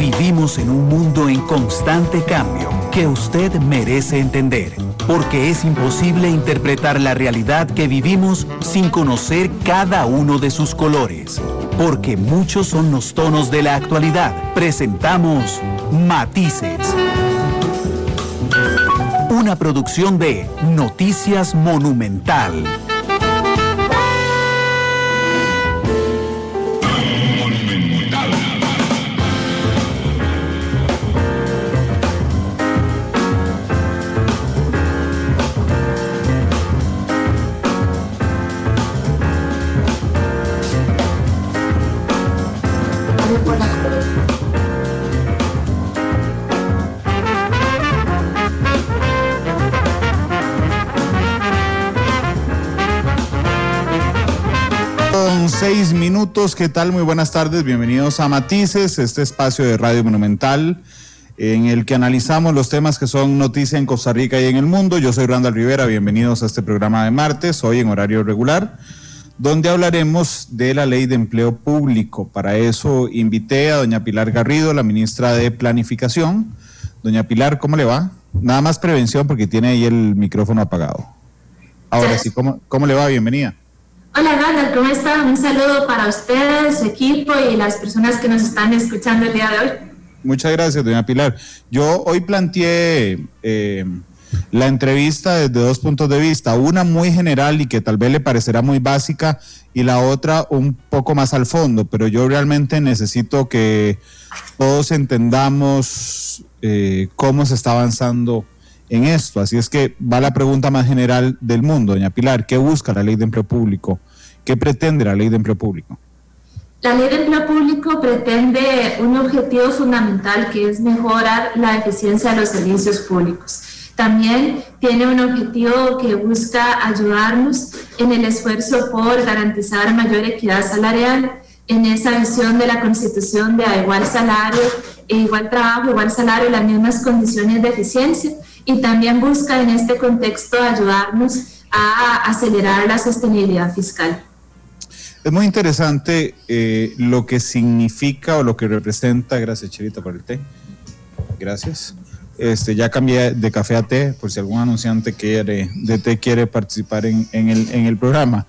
Vivimos en un mundo en constante cambio que usted merece entender, porque es imposible interpretar la realidad que vivimos sin conocer cada uno de sus colores. Porque muchos son los tonos de la actualidad. Presentamos Matices. Una producción de Noticias Monumental. Con 6 minutos, ¿qué tal? Muy buenas tardes, bienvenidos a Matices, este espacio de Radio Monumental en el que analizamos los temas que son noticia en Costa Rica y en el mundo. Yo soy Randall Rivera, bienvenidos a este programa de martes, hoy en horario regular, donde hablaremos de la Ley de Empleo Público. Para eso invité a doña Pilar Garrido, la ministra de Planificación. Doña Pilar, ¿cómo le va? Nada más prevención porque tiene ahí el micrófono apagado. Ahora sí, ¿cómo le va? Bienvenida. Hola Randall, ¿cómo está? Un saludo para ustedes, su equipo y las personas que nos están escuchando el día de hoy. Muchas gracias, doña Pilar. Yo hoy planteé la entrevista desde 2 puntos de vista, una muy general y que tal vez le parecerá muy básica y la otra un poco más al fondo, pero yo realmente necesito que todos entendamos cómo se está avanzando en esto. Así es que va la pregunta más general del mundo, doña Pilar. ¿Qué busca la Ley de Empleo Público? ¿Qué pretende la Ley de Empleo Público? La Ley de Empleo Público pretende un objetivo fundamental que es mejorar la eficiencia de los servicios públicos. También tiene un objetivo que busca ayudarnos en el esfuerzo por garantizar mayor equidad salarial, en esa visión de la Constitución de a igual salario, igual trabajo, igual salario, las mismas condiciones de eficiencia. Y también busca en este contexto ayudarnos a acelerar la sostenibilidad fiscal. Es muy interesante lo que significa o lo que representa, gracias Cherita por el té, gracias. Ya cambié de café a té, por si algún anunciante de té quiere participar en el programa.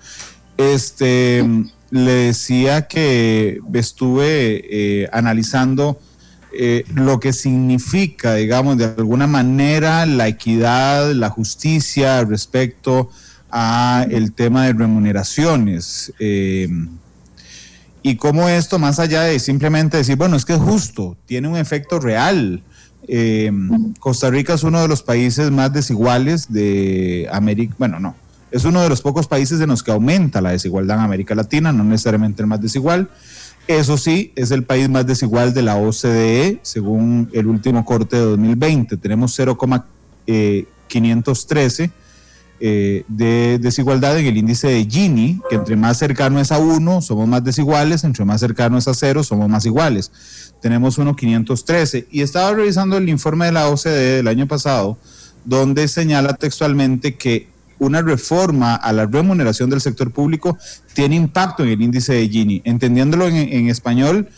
Le decía que estuve analizando lo que significa, digamos, de alguna manera la equidad, la justicia respecto a el tema de remuneraciones y cómo esto, más allá de simplemente decir, bueno, es que es justo, tiene un efecto real. Costa Rica es uno de los países más desiguales de América, bueno, no, es uno de los pocos países en los que aumenta la desigualdad en América Latina, no necesariamente el más desigual. Eso sí, es el país más desigual de la OCDE, según el último corte de 2020. Tenemos 0,513 de desigualdad en el índice de Gini, que entre más cercano es a 1, somos más desiguales, entre más cercano es a 0, somos más iguales. Tenemos 1,513. Y estaba revisando el informe de la OCDE del año pasado, donde señala textualmente que una reforma a la remuneración del sector público tiene impacto en el índice de Gini. Entendiéndolo en español,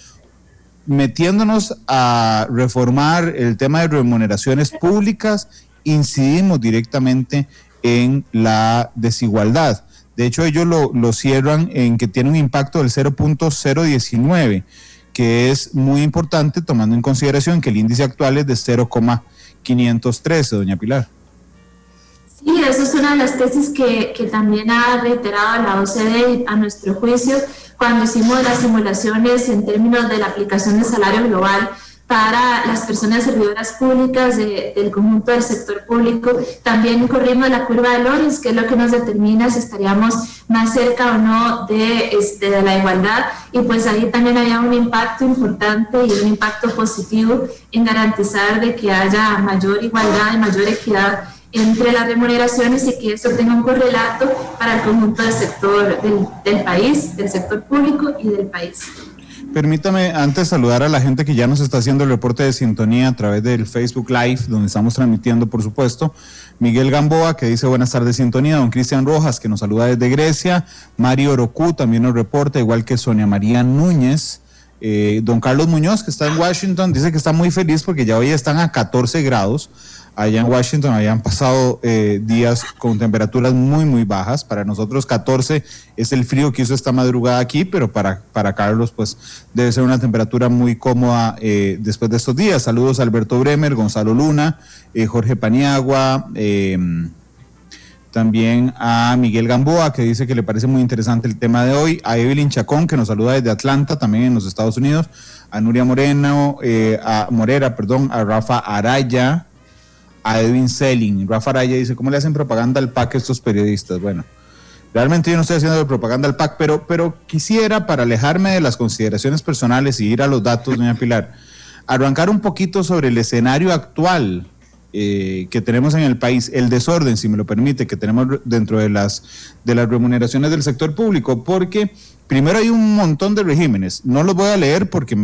metiéndonos a reformar el tema de remuneraciones públicas, incidimos directamente en la desigualdad. De hecho, ellos lo cierran en que tiene un impacto del 0.019, que es muy importante tomando en consideración que el índice actual es de 0,513, doña Pilar. Sí, esa es una de las tesis que también ha reiterado la OCDE a nuestro juicio cuando hicimos las simulaciones en términos de la aplicación del salario global para las personas servidoras públicas del conjunto del sector público. También corrimos la curva de Lorenz, que es lo que nos determina si estaríamos más cerca o no de la igualdad, y pues ahí también había un impacto importante y un impacto positivo en garantizar de que haya mayor igualdad y mayor equidad entre las remuneraciones y que eso tenga un correlato para el conjunto del sector del país, del sector público y del país. Permítame antes saludar a la gente que ya nos está haciendo el reporte de sintonía a través del Facebook Live, donde estamos transmitiendo, por supuesto. Miguel Gamboa, que dice buenas tardes, sintonía. Don Cristian Rojas, que nos saluda desde Grecia. Mario Orocú también nos reporta, igual que Sonia María Núñez. Don Carlos Muñoz, que está en Washington, dice que está muy feliz porque ya hoy están a 14 grados. Allá en Washington habían pasado días con temperaturas muy, muy bajas. Para nosotros 14 es el frío que hizo esta madrugada aquí, pero para Carlos pues debe ser una temperatura muy cómoda después de estos días. Saludos a Alberto Bremer, Gonzalo Luna, Jorge Paniagua, también a Miguel Gamboa, que dice que le parece muy interesante el tema de hoy, a Evelyn Chacón, que nos saluda desde Atlanta, también en los Estados Unidos, a Nuria Morera, a Rafa Araya, a Edwin Selling. Rafa Araya dice, ¿cómo le hacen propaganda al PAC estos periodistas? Bueno, realmente yo no estoy haciendo propaganda al PAC, pero quisiera, para alejarme de las consideraciones personales y ir a los datos, doña Pilar, arrancar un poquito sobre el escenario actual que tenemos en el país, el desorden, si me lo permite, que tenemos dentro de las remuneraciones del sector público, porque primero hay un montón de regímenes, no los voy a leer porque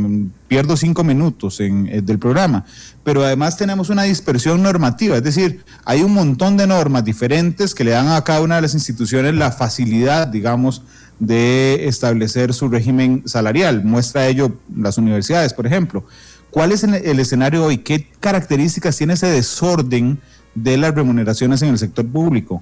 pierdo 5 minutos del programa, pero además tenemos una dispersión normativa, es decir, hay un montón de normas diferentes que le dan a cada una de las instituciones la facilidad, digamos, de establecer su régimen salarial. Muestra ello las universidades, por ejemplo. ¿Cuál es el escenario hoy? ¿Qué características tiene ese desorden de las remuneraciones en el sector público?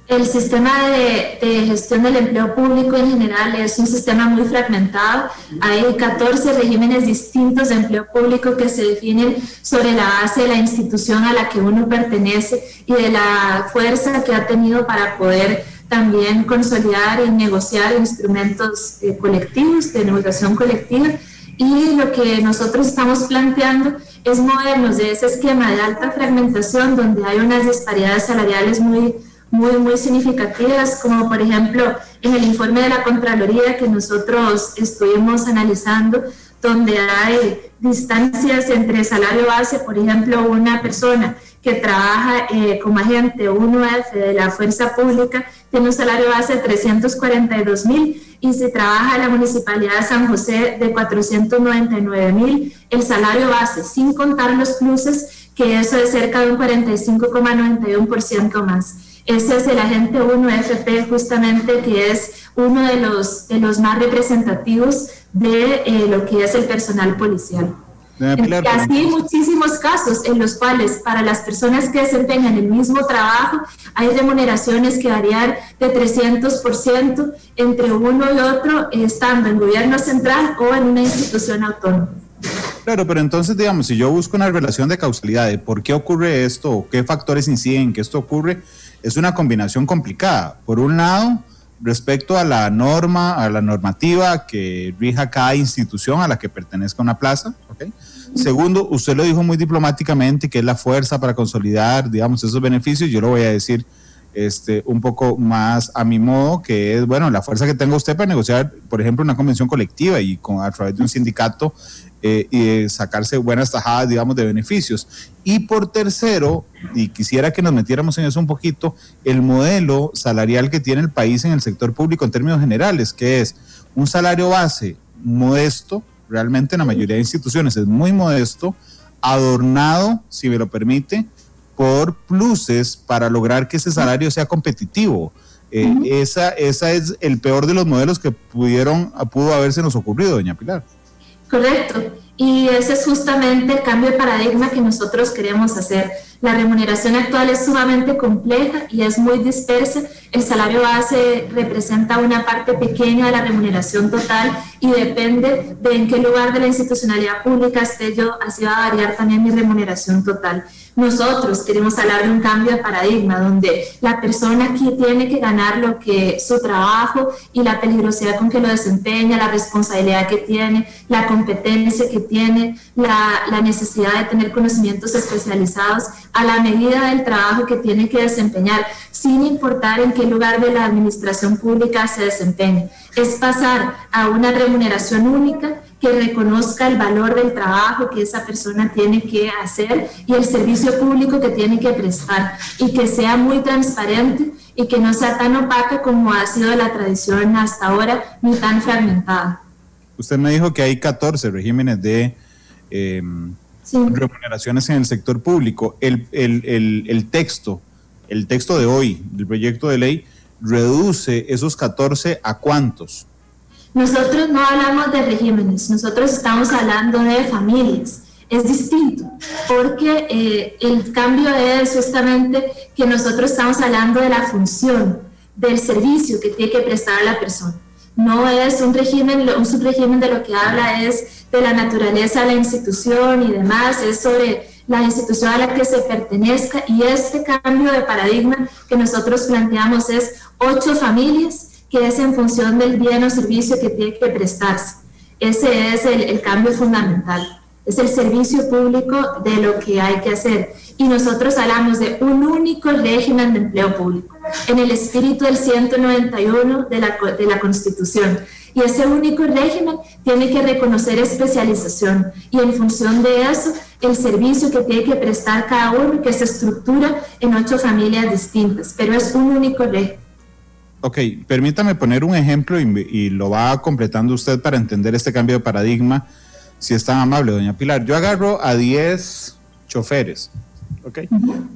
El sistema de gestión del empleo público en general es un sistema muy fragmentado. Hay 14 regímenes distintos de empleo público que se definen sobre la base de la institución a la que uno pertenece y de la fuerza que ha tenido para poder también consolidar y negociar instrumentos colectivos, de negociación colectiva. Y lo que nosotros estamos planteando es movernos de ese esquema de alta fragmentación donde hay unas disparidades salariales muy significativas, como por ejemplo en el informe de la Contraloría que nosotros estuvimos analizando, donde hay distancias entre salario base, por ejemplo, una persona que trabaja como agente 1F de la fuerza pública tiene un salario base de 342,000 y si trabaja en la Municipalidad de San José de 499,000, el salario base, sin contar los pluses, que eso es cerca de un 45,91% más. Ese es el agente 1FP justamente, que es uno de los más representativos de lo que es el personal policial. Y así muchísimos casos en los cuales para las personas que desempeñan el mismo trabajo hay remuneraciones que varían de 300% entre uno y otro, estando en gobierno central o en una institución autónoma. Claro, pero entonces, digamos, si yo busco una relación de causalidad de por qué ocurre esto o qué factores inciden en que esto ocurre, es una combinación complicada. Por un lado, respecto a la normativa que rija cada institución a la que pertenezca una plaza, ¿okay? Segundo, usted lo dijo muy diplomáticamente, que es la fuerza para consolidar, digamos, esos beneficios. Yo lo voy a decir un poco más a mi modo, que es, bueno, la fuerza que tenga usted para negociar, por ejemplo, una convención colectiva y a través de un sindicato y sacarse buenas tajadas, digamos, de beneficios. Y por tercero, y quisiera que nos metiéramos en eso un poquito, el modelo salarial que tiene el país en el sector público en términos generales, que es un salario base modesto, realmente en la mayoría de instituciones es muy modesto, adornado, si me lo permite, por pluses para lograr que ese salario sea competitivo. Esa es el peor de los modelos que pudo haberse nos ocurrido, doña Pilar. Correcto, y ese es justamente el cambio de paradigma que nosotros queremos hacer. La remuneración actual es sumamente compleja y es muy dispersa. El salario base representa una parte pequeña de la remuneración total y depende de en qué lugar de la institucionalidad pública esté yo, así va a variar también mi remuneración total. Nosotros queremos hablar de un cambio de paradigma donde la persona aquí tiene que ganar lo que su trabajo y la peligrosidad con que lo desempeña, la responsabilidad que tiene, la competencia que tiene, la necesidad de tener conocimientos especializados a la medida del trabajo que tiene que desempeñar, sin importar en qué lugar de la administración pública se desempeñe. Es pasar a una remuneración única que reconozca el valor del trabajo que esa persona tiene que hacer y el servicio público que tiene que prestar, y que sea muy transparente y que no sea tan opaca como ha sido la tradición hasta ahora, ni tan fragmentada. Usted me dijo que hay 14 regímenes de remuneraciones en el sector público. El texto de hoy, del proyecto de ley, reduce esos 14 a ¿cuántos? Nosotros no hablamos de regímenes, nosotros estamos hablando de familias. Es distinto, porque el cambio es justamente que nosotros estamos hablando de la función, del servicio que tiene que prestar la persona. No es un subrégimen de lo que habla es de la naturaleza de la institución y demás, es sobre la institución a la que se pertenezca, y este cambio de paradigma que nosotros planteamos es 8 familias, que es en función del bien o servicio que tiene que prestarse. Ese es el cambio fundamental. Es el servicio público de lo que hay que hacer. Y nosotros hablamos de un único régimen de empleo público, en el espíritu del 191 de la Constitución. Y ese único régimen tiene que reconocer especialización, y en función de eso, el servicio que tiene que prestar cada uno, que se estructura en 8 familias distintas, pero es un único régimen. Ok, permítame poner un ejemplo y lo va completando usted para entender este cambio de paradigma. Si es tan amable, doña Pilar, yo agarro a 10 choferes, ¿ok?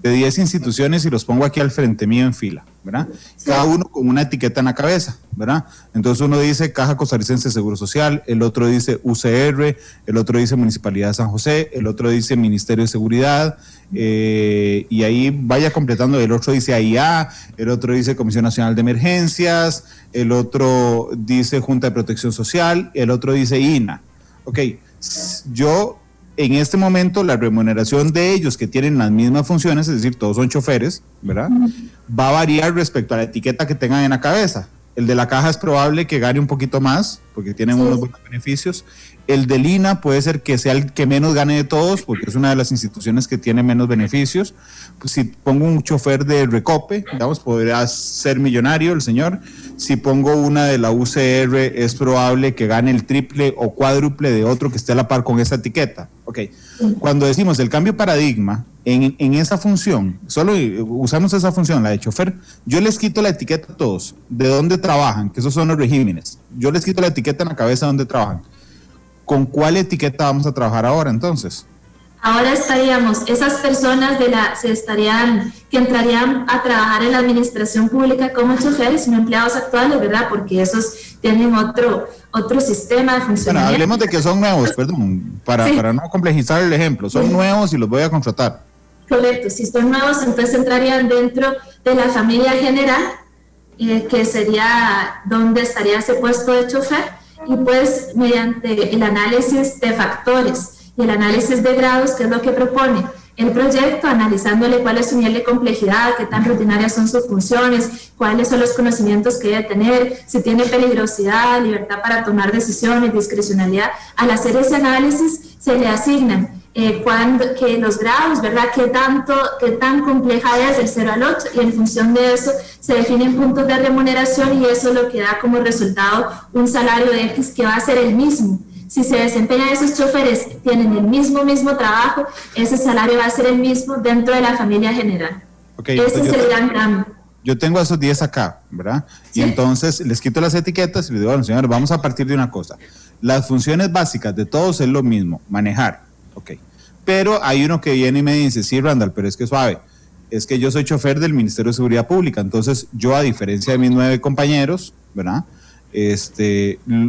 De 10 instituciones y los pongo aquí al frente mío en fila, ¿verdad? Sí. Cada uno con una etiqueta en la cabeza, ¿verdad? Entonces uno dice Caja Costarricense de Seguro Social, el otro dice UCR, el otro dice Municipalidad de San José, el otro dice Ministerio de Seguridad, y ahí vaya completando, el otro dice AIA, el otro dice Comisión Nacional de Emergencias, el otro dice Junta de Protección Social, el otro dice INA. Ok, yo en este momento la remuneración de ellos que tienen las mismas funciones, es decir, todos son choferes, ¿verdad? Va a variar respecto a la etiqueta que tengan en la cabeza. El de la caja es probable que gane un poquito más, porque tienen unos buenos beneficios. El del INA puede ser que sea el que menos gane de todos, porque es una de las instituciones que tiene menos beneficios. Pues si pongo un chofer de Recope, digamos, podría ser millonario el señor. Si pongo una de la UCR, es probable que gane el triple o cuádruple de otro que esté a la par con esa etiqueta. Ok, cuando decimos el cambio de paradigma, en esa función, solo usamos esa función, la de chofer, yo les quito la etiqueta a todos, de dónde trabajan, que esos son los regímenes. Yo les quito la etiqueta en la cabeza de dónde trabajan. ¿Con cuál etiqueta vamos a trabajar ahora entonces? Ahora estaríamos, esas personas que entrarían a trabajar en la administración pública como choferes, no empleados actuales, ¿verdad? Porque esos tienen otro sistema de funcionamiento. Bueno, hablemos de que son nuevos, perdón, para no complejizar el ejemplo, son nuevos y los voy a contratar. Correcto, si son nuevos, entonces entrarían dentro de la familia general, que sería donde estaría ese puesto de chofer, y pues mediante el análisis de factores y el análisis de grados, que es lo que propone el proyecto, analizándole cuál es su nivel de complejidad, qué tan rutinarias son sus funciones, cuáles son los conocimientos que debe tener, si tiene peligrosidad, libertad para tomar decisiones, discrecionalidad. Al hacer ese análisis se le asignan que los grados, ¿verdad? Qué tan compleja es del 0 al 8, y en función de eso se definen puntos de remuneración, y eso es lo que da como resultado un salario de X que va a ser el mismo. Si se desempeñan esos choferes, tienen el mismo trabajo, ese salario va a ser el mismo dentro de la familia general. Okay, ese es el gran cambio. Yo tengo esos 10 acá, ¿verdad? ¿Sí? Y entonces les quito las etiquetas y les digo, bueno, señores, vamos a partir de una cosa. Las funciones básicas de todos es lo mismo, manejar, ok. Pero hay uno que viene y me dice, sí, Randall, pero es que suave, es que yo soy chofer del Ministerio de Seguridad Pública, entonces yo, a diferencia de mis 9 compañeros, ¿verdad?,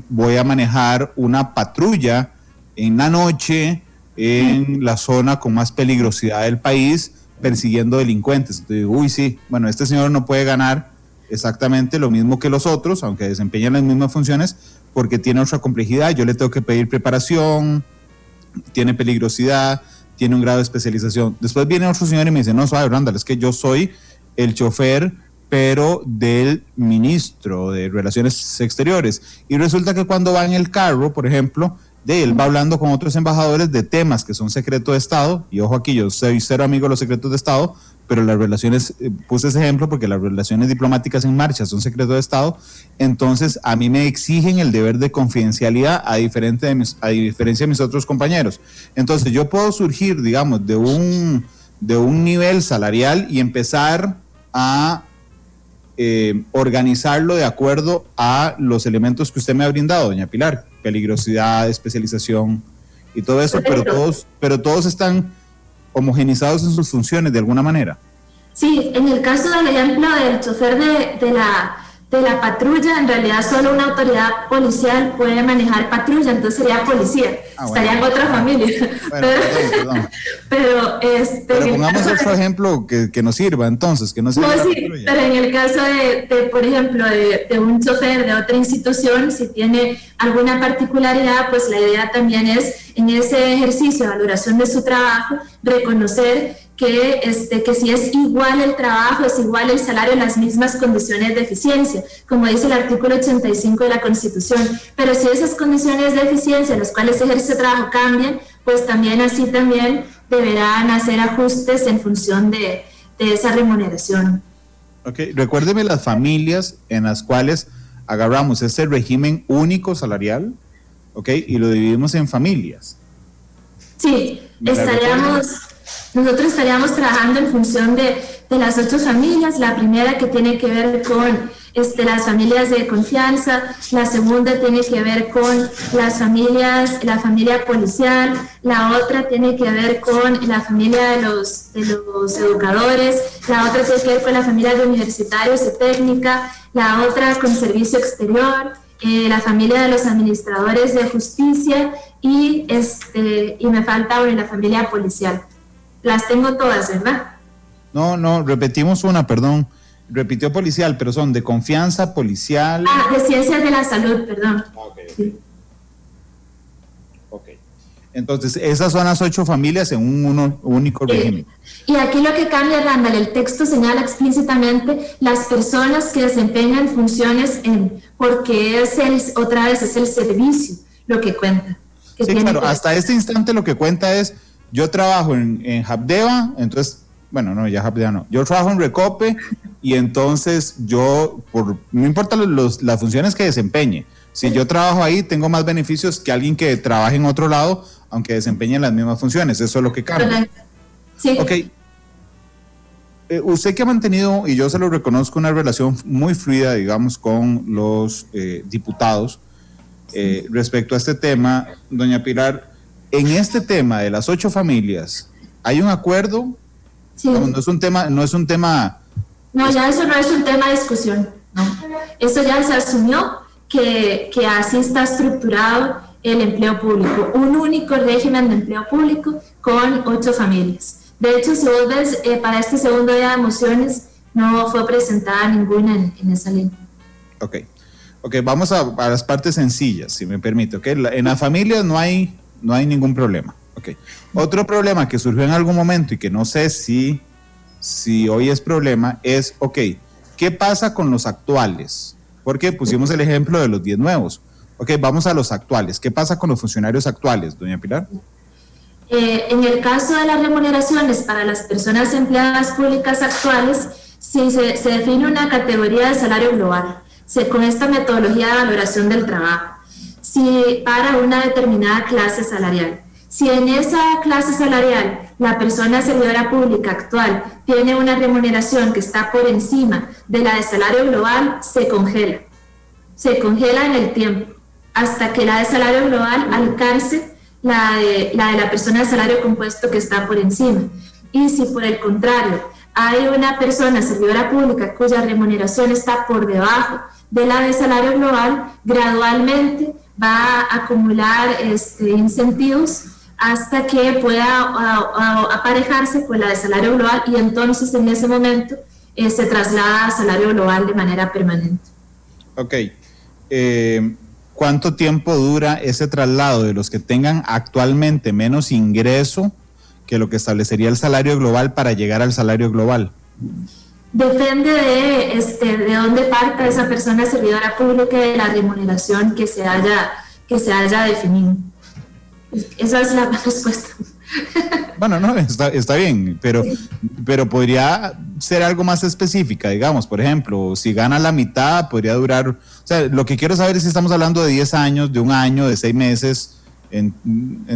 voy a manejar una patrulla en la noche en la zona con más peligrosidad del país, persiguiendo delincuentes. Entonces digo, uy, sí, bueno, este señor no puede ganar exactamente lo mismo que los otros, aunque desempeñan las mismas funciones, porque tiene otra complejidad. Yo le tengo que pedir preparación, tiene peligrosidad, tiene un grado de especialización. Después viene otro señor y me dice, no, suave, Randall, es que yo soy el chofer, pero del ministro de Relaciones Exteriores. Y resulta que cuando va en el carro, por ejemplo, él va hablando con otros embajadores de temas que son secreto de Estado, y ojo aquí, yo soy cero amigo de los secretos de Estado, pero las relaciones, puse ese ejemplo porque las relaciones diplomáticas en marcha son secreto de Estado, entonces a mí me exigen el deber de confidencialidad a diferencia de mis otros compañeros. Entonces yo puedo surgir, digamos, de un nivel salarial y empezar a organizarlo de acuerdo a los elementos que usted me ha brindado, doña Pilar, peligrosidad, especialización y todo eso, pero todos están homogenizados en sus funciones de alguna manera. Sí, en el caso del ejemplo del chofer de de la patrulla, en realidad solo una autoridad policial puede manejar patrulla, entonces sería policía, estaría en otra familia. Bueno, perdón. Pero pongamos otro ejemplo que nos sirva entonces, que no sirva no, sí, pero en el caso de por ejemplo, de un chofer de otra institución, si tiene alguna particularidad, pues la idea también es, en ese ejercicio de valoración de su trabajo, reconocer que si es igual el trabajo, es igual el salario en las mismas condiciones de eficiencia, como dice el artículo 85 de la Constitución. Pero si esas condiciones de eficiencia en las cuales ejerce trabajo cambian, pues también deberán hacer ajustes en función de esa remuneración. Ok, recuérdeme las familias en las cuales agarramos este régimen único salarial, ok, y lo dividimos en familias. Sí, nosotros estaríamos trabajando en función de las 8 familias. La primera, que tiene que ver con las familias de confianza; la segunda tiene que ver con la familia policial; la otra tiene que ver con la familia de los educadores; la otra tiene que ver con la familia de universitarios y técnica; la otra con servicio exterior; la familia de los administradores de justicia y me falta la familia policial. Las tengo todas, ¿verdad? No, repetimos una, perdón. Repitió policial, pero son de confianza, policial. De ciencias de la salud, perdón. Okay. Sí. Ok. Entonces, esas son las 8 familias en un único régimen. Y aquí lo que cambia, Randall, el texto señala explícitamente las personas que desempeñan funciones porque otra vez es el servicio lo que cuenta. Sí, claro, hasta este instante lo que cuenta es: yo trabajo en Habdeba, entonces, bueno, no, ya Habdeba no. Yo trabajo en Recope y entonces no importa las funciones que desempeñe, si yo trabajo ahí, tengo más beneficios que alguien que trabaje en otro lado, aunque desempeñe las mismas funciones. Eso es lo que cambia. Sí. Ok. Usted que ha mantenido, y yo se lo reconozco, una relación muy fluida, digamos, con los diputados respecto a este tema, doña Pilar, en este tema de las 8 familias, ¿hay un acuerdo? Sí. No es un tema. No, ya eso no es un tema de discusión. No. Eso ya se asumió que así está estructurado el empleo público, un único régimen de empleo público con 8 familias. De hecho, si vos ves, para este segundo día de mociones no fue presentada ninguna en esa línea. Ok, vamos a las partes sencillas, si me permite. Okay. En las familias no hay ningún problema. Okay. Otro problema que surgió en algún momento y que no sé si hoy es problema es, ¿qué pasa con los actuales? Porque pusimos el ejemplo de los 10 nuevos. Ok, vamos a los actuales. ¿Qué pasa con los funcionarios actuales, doña Pilar? En el caso de las remuneraciones para las personas empleadas públicas actuales, sí se define una categoría de salario global, con esta metodología de valoración del trabajo, para una determinada clase salarial. Si en esa clase salarial la persona servidora pública actual tiene una remuneración que está por encima de la de salario global, se congela en el tiempo, hasta que la de salario global alcance la de la persona de salario compuesto que está por encima. Y si por el contrario hay una persona servidora pública cuya remuneración está por debajo de la de salario global, gradualmente va a acumular incentivos hasta que pueda aparejarse con la de salario global, y entonces en ese momento se traslada a salario global de manera permanente. Ok. ¿Cuánto tiempo dura ese traslado de los que tengan actualmente menos ingreso que lo que establecería el salario global para llegar al salario global? Depende de dónde parta esa persona servidora pública y de la remuneración que se haya definido. Esa es la respuesta. Bueno, no, está bien, pero podría ser algo más específica, digamos, por ejemplo, si gana la mitad, podría durar, o sea, lo que quiero saber es si estamos hablando de 10 años, de 1 año, de 6 meses, en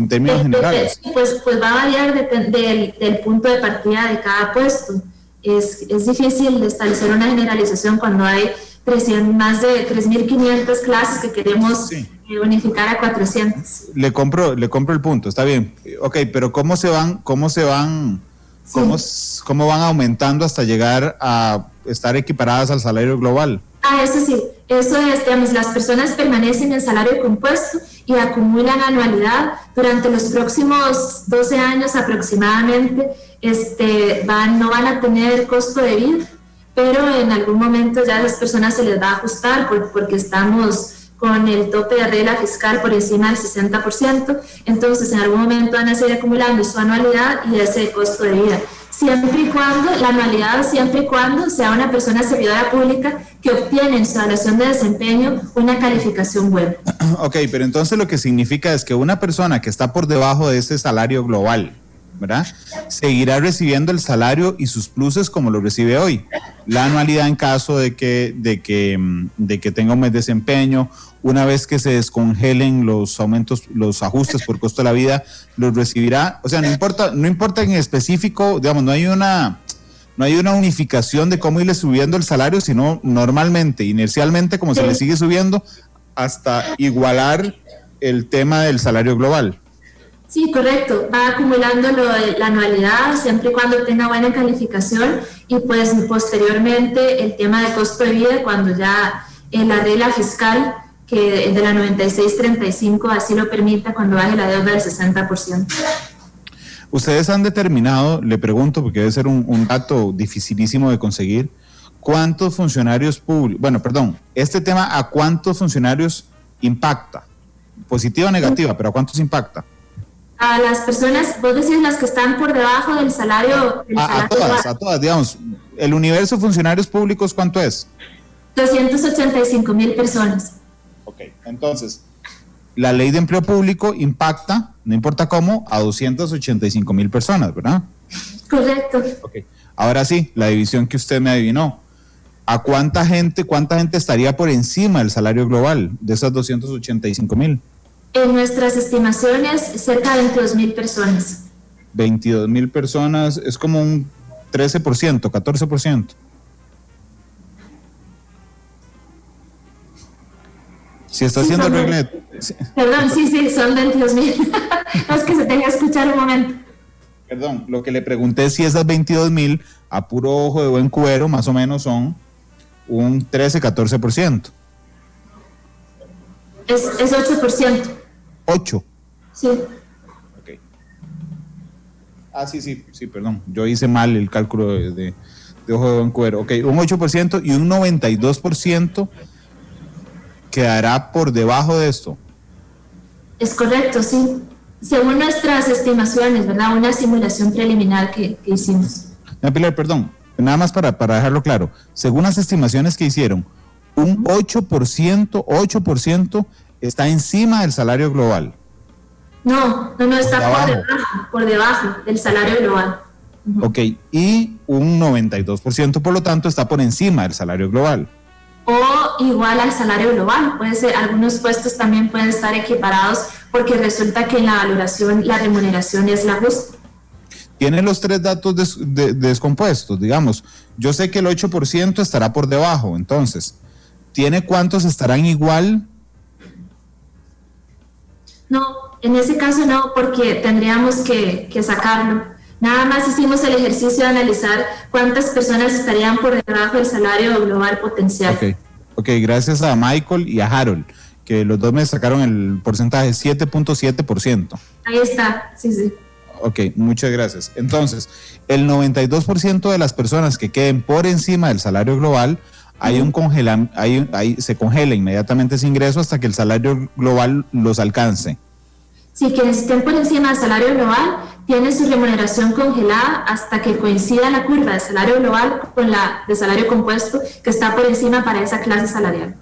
términos generales. Pues va a variar del punto de partida de cada puesto. Es difícil de establecer una generalización cuando hay más de 3.500 clases que queremos unificar a 400. Le compro el punto, está bien. Ok, pero ¿cómo van aumentando hasta llegar a estar equiparadas al salario global? Eso sí, eso es, digamos, las personas permanecen en salario compuesto y acumulan anualidad durante los próximos 12 años aproximadamente, no van a tener costo de vida, pero en algún momento ya a las personas se les va a ajustar porque estamos con el tope de regla fiscal por encima del 60%, entonces en algún momento van a seguir acumulando su anualidad y ese costo de vida. Siempre y cuando, la anualidad siempre y cuando sea una persona servidora pública que obtiene en su evaluación de desempeño una calificación buena. Ok, pero entonces lo que significa es que una persona que está por debajo de ese salario global, ¿verdad?, seguirá recibiendo el salario y sus pluses como lo recibe hoy. La anualidad en caso de que tenga un buen desempeño, una vez que se descongelen los aumentos, los ajustes por costo de la vida, los recibirá. O sea, no importa en específico, digamos, no hay una unificación de cómo irle subiendo el salario, sino normalmente, inercialmente, como se le sigue subiendo, hasta igualar el tema del salario global. Sí, correcto. Va acumulando la anualidad siempre y cuando tenga buena calificación y pues posteriormente el tema de costo de vida cuando ya la regla fiscal que de la 9635 así lo permita cuando baje la deuda del 60%. Ustedes han determinado, le pregunto porque debe ser un dato dificilísimo de conseguir, ¿cuántos funcionarios públicos, este tema a cuántos funcionarios impacta? Positiva o negativa, pero ¿a cuántos impacta? A las personas, vos decís las que están por debajo del salario. A todas, digamos, el universo de funcionarios públicos, ¿cuánto es? 285,000 personas. Ok, entonces, la ley de empleo público impacta, no importa cómo, a 285,000 personas, ¿verdad? Correcto. Ok, ahora sí, la división que usted me adivinó. ¿A cuánta gente estaría por encima del salario global de esas 285,000? En nuestras estimaciones, cerca de 22,000 personas. 22,000 personas, es como un 13%, 14%. Si está haciendo el regla. Perdón, sí, son 22,000. No es que se tenga que escuchar un momento. Perdón, lo que le pregunté es si esas 22,000, a puro ojo de buen cubero, más o menos son un 13, 14%. Es 8%. 8. Sí. Ok. Sí, perdón. Yo hice mal el cálculo de ojo de buen cubero. Ok, un 8% y un 92% quedará por debajo de esto. Es correcto, sí. Según nuestras estimaciones, ¿verdad? Una simulación preliminar que hicimos. Pilar, perdón, nada más para dejarlo claro. Según las estimaciones que hicieron, un 8% está encima del salario global. No, está por debajo del salario global. Ok, y un 92%, por lo tanto, está por encima del salario global. O igual al salario global. Puede ser, algunos puestos también pueden estar equiparados porque resulta que en la valoración la remuneración es la justa. Tiene los tres datos descompuestos, digamos. Yo sé que el 8% estará por debajo, entonces, ¿tiene cuántos estarán igual? No, en ese caso no, porque tendríamos que sacarlo. Nada más hicimos el ejercicio de analizar cuántas personas estarían por debajo del salario global potencial. Ok, gracias a Michael y a Harold, que los dos me sacaron el porcentaje 7.7%. Ahí está, sí. Ok, muchas gracias. Entonces, el 92% de las personas que queden por encima del salario global, se congela inmediatamente ese ingreso hasta que el salario global los alcance. Sí, quienes estén por encima del salario global tienen su remuneración congelada hasta que coincida la curva del salario global con la de salario compuesto que está por encima para esa clase salarial.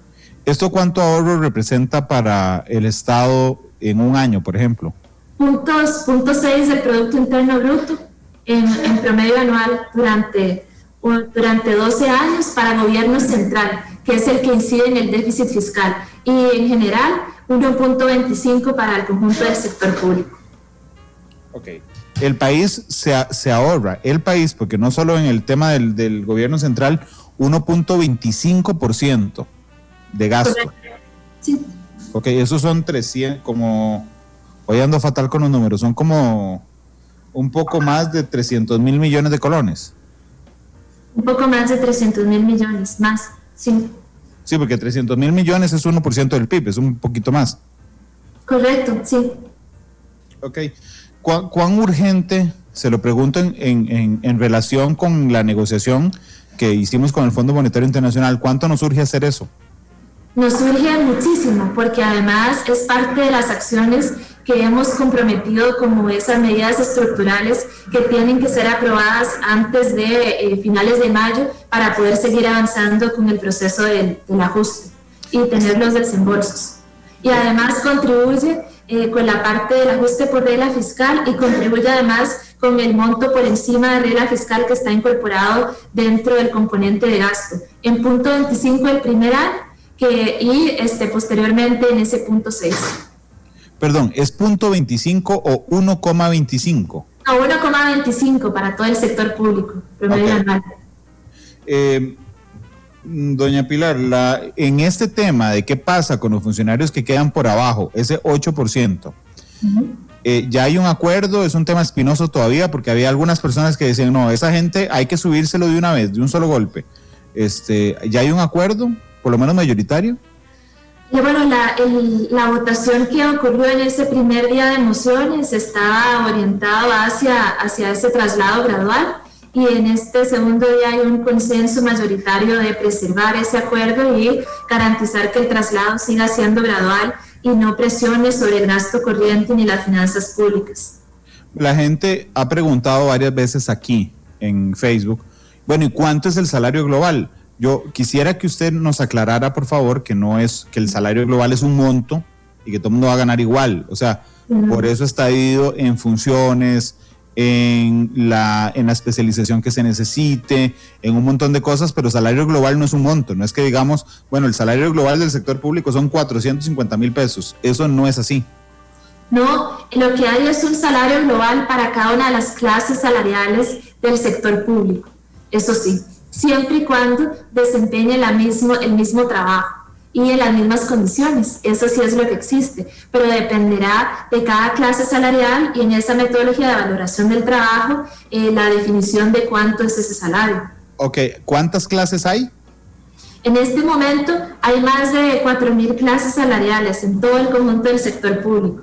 ¿Esto cuánto ahorro representa para el Estado en un año, por ejemplo? 0.6 del Producto Interno Bruto en promedio anual durante 12 años para gobierno central, que es el que incide en el déficit fiscal, y en general 1.25 para el conjunto del sector público. Ok. El país se ahorra, porque no solo en el tema del gobierno central, 1.25% de gasto. Sí. Ok, esos son 300, como, hoy ando fatal con los números, son como un poco más de 300,000 millones de colones. Un poco más de 300,000 millones, más, sí. Sí, porque 300.000 millones es 1% del PIB, es un poquito más. Correcto, sí. Ok. ¿Cuán urgente, se lo pregunto en relación con la negociación que hicimos con el Fondo Monetario Internacional, cuánto nos urge hacer eso? Nos urge muchísimo, porque además es parte de las acciones que hemos comprometido como esas medidas estructurales que tienen que ser aprobadas antes de finales de mayo para poder seguir avanzando con el proceso del ajuste y tener los desembolsos. Y además contribuye con la parte del ajuste por regla fiscal y contribuye además con el monto por encima de regla fiscal que está incorporado dentro del componente de gasto. En punto 25 del primer año y posteriormente en ese punto 6. Perdón, ¿es punto 25 o 1,25? No, 1,25 para todo el sector público, promedio anual. Doña Pilar, en este tema de qué pasa con los funcionarios que quedan por abajo, ese 8%, ya hay un acuerdo, es un tema espinoso todavía, porque había algunas personas que decían, no, esa gente hay que subírselo de una vez, de un solo golpe. ¿Ya hay un acuerdo, por lo menos mayoritario? Y bueno, la votación que ocurrió en ese primer día de mociones estaba orientada hacia ese traslado gradual, y en este segundo día hay un consenso mayoritario de preservar ese acuerdo y garantizar que el traslado siga siendo gradual y no presione sobre el gasto corriente ni las finanzas públicas. La gente ha preguntado varias veces aquí en Facebook, bueno, ¿y cuánto es el salario global? Yo quisiera que usted nos aclarara, por favor, que no es que el salario global es un monto y que todo el mundo va a ganar igual. O sea, por eso está dividido en funciones, en la especialización que se necesite, en un montón de cosas, pero salario global no es un monto. No es que digamos, bueno, el salario global del sector público son 450,000 pesos. Eso no es así. No, lo que hay es un salario global para cada una de las clases salariales del sector público. Eso sí, siempre y cuando desempeñe el mismo trabajo y en las mismas condiciones. Eso sí es lo que existe, pero dependerá de cada clase salarial y en esa metodología de valoración del trabajo, la definición de cuánto es ese salario. Ok, ¿cuántas clases hay? En este momento hay más de 4,000 clases salariales en todo el conjunto del sector público.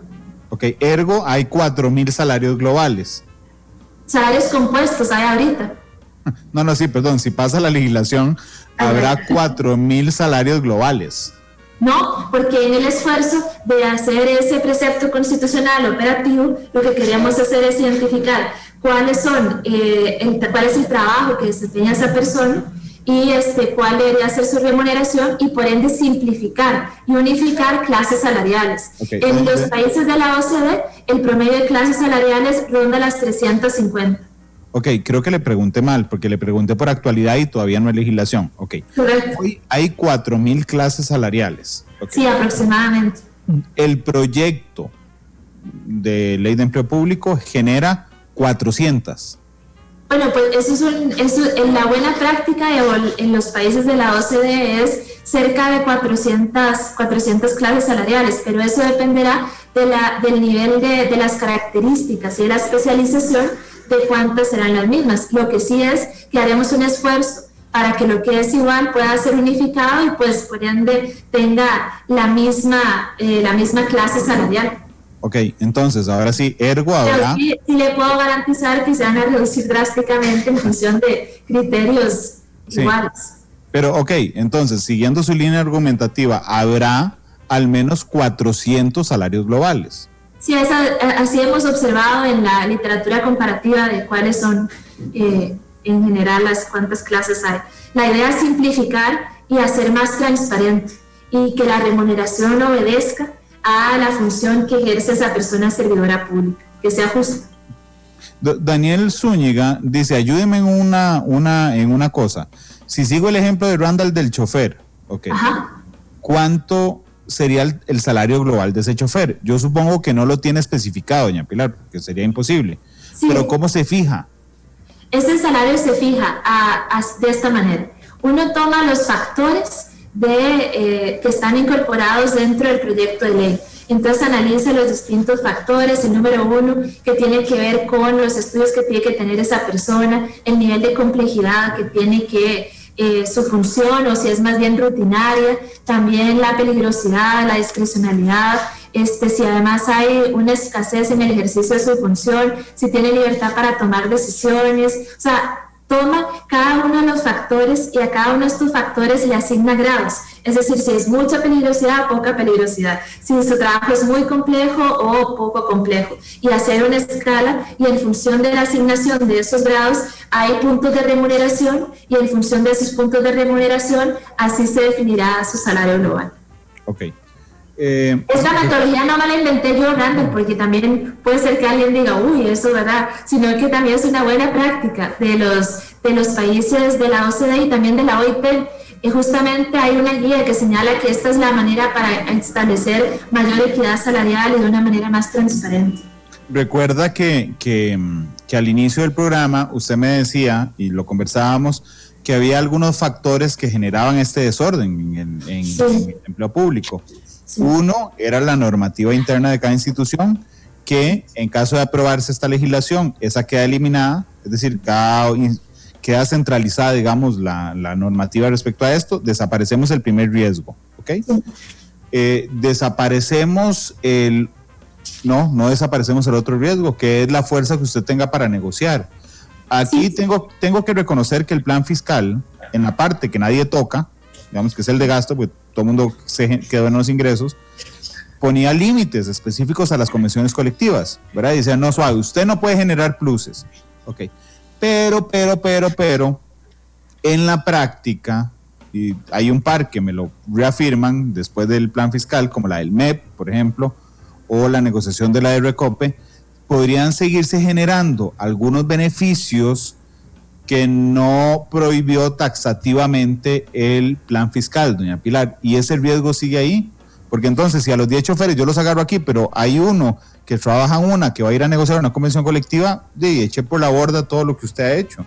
Ok, ergo hay 4,000 salarios globales. Salarios compuestos hay ahorita. No, sí, perdón, si pasa la legislación, habrá 4,000 salarios globales. No, porque en el esfuerzo de hacer ese precepto constitucional operativo, lo que queremos hacer es identificar cuál es el trabajo que desempeña esa persona y cuál debería ser su remuneración y por ende simplificar y unificar clases salariales. Okay. En los países de la OCDE, el promedio de clases salariales ronda las 350. Ok, creo que le pregunté mal, porque le pregunté por actualidad y todavía no hay legislación. Ok. Correcto. Hoy hay 4,000 clases salariales. Okay. Sí, aproximadamente. El proyecto de ley de empleo público genera 400. Bueno, pues eso en la buena práctica en los países de la OCDE es cerca de 400 clases salariales, pero eso dependerá del nivel de las características y de la especialización de cuántas serán las mismas. Lo que sí es que haremos un esfuerzo para que lo que es igual pueda ser unificado y pues por ende tenga la misma clase salarial. Ok, entonces ahora sí, ergo habrá... Sí le puedo garantizar que se van a reducir drásticamente en función de criterios iguales. Pero ok, entonces siguiendo su línea argumentativa, habrá al menos 400 salarios globales. Sí, así hemos observado en la literatura comparativa de cuáles son en general cuántas clases hay. La idea es simplificar y hacer más transparente y que la remuneración obedezca a la función que ejerce esa persona servidora pública, que sea justa. Daniel Zúñiga dice, ayúdeme en una cosa. Si sigo el ejemplo de Randall del chofer, okay, ¿cuánto sería el salario global de ese chofer? Yo supongo que no lo tiene especificado, doña Pilar, porque sería imposible. Sí. Pero ¿cómo se fija? Ese salario se fija de esta manera. Uno toma los factores que están incorporados dentro del proyecto de ley. Entonces analiza los distintos factores, el número 1 que tiene que ver con los estudios que tiene que tener esa persona, el nivel de complejidad que tiene que su función o si es más bien rutinaria, también la peligrosidad, la discrecionalidad, si además hay una escasez en el ejercicio de su función, si tiene libertad para tomar decisiones, o sea, toma cada uno de los factores y a cada uno de estos factores le asigna grados. Es decir, si es mucha peligrosidad, poca peligrosidad. Si su trabajo es muy complejo o poco complejo. Y hacer una escala y en función de la asignación de esos grados hay puntos de remuneración y en función de esos puntos de remuneración así se definirá su salario global. Ok. Esta metodología no me la inventé yo, Randall, porque también puede ser que alguien diga, uy, eso, ¿verdad? Sino que también es una buena práctica de los países de la OCDE y también de la OIT. Y justamente hay una guía que señala que esta es la manera para establecer mayor equidad salarial y de una manera más transparente. Recuerda que al inicio del programa usted me decía, y lo conversábamos, que había algunos factores que generaban este desorden en el empleo público. Sí. Uno era la normativa interna de cada institución, que en caso de aprobarse esta legislación, esa queda eliminada, es decir, queda centralizada, digamos, la normativa respecto a esto, desaparecemos el primer riesgo, ¿ok? Sí. Desaparecemos no desaparecemos el otro riesgo, que es la fuerza que usted tenga para negociar. Aquí sí. Tengo que reconocer que el plan fiscal, en la parte que nadie toca, digamos que es el de gasto, porque todo el mundo se quedó en los ingresos, ponía límites específicos a las convenciones colectivas, ¿verdad? Y decía, no, suave, usted no puede generar pluses. Ok. Pero, en la práctica, y hay un par que me lo reafirman después del plan fiscal, como la del MEP, por ejemplo, o la negociación de la de Recope, podrían seguirse generando algunos beneficios que no prohibió taxativamente el plan fiscal, doña Pilar, y ese riesgo sigue ahí, porque entonces si a los 10 choferes yo los agarro aquí, pero hay uno que trabaja en una, que va a ir a negociar una convención colectiva, eche por la borda todo lo que usted ha hecho.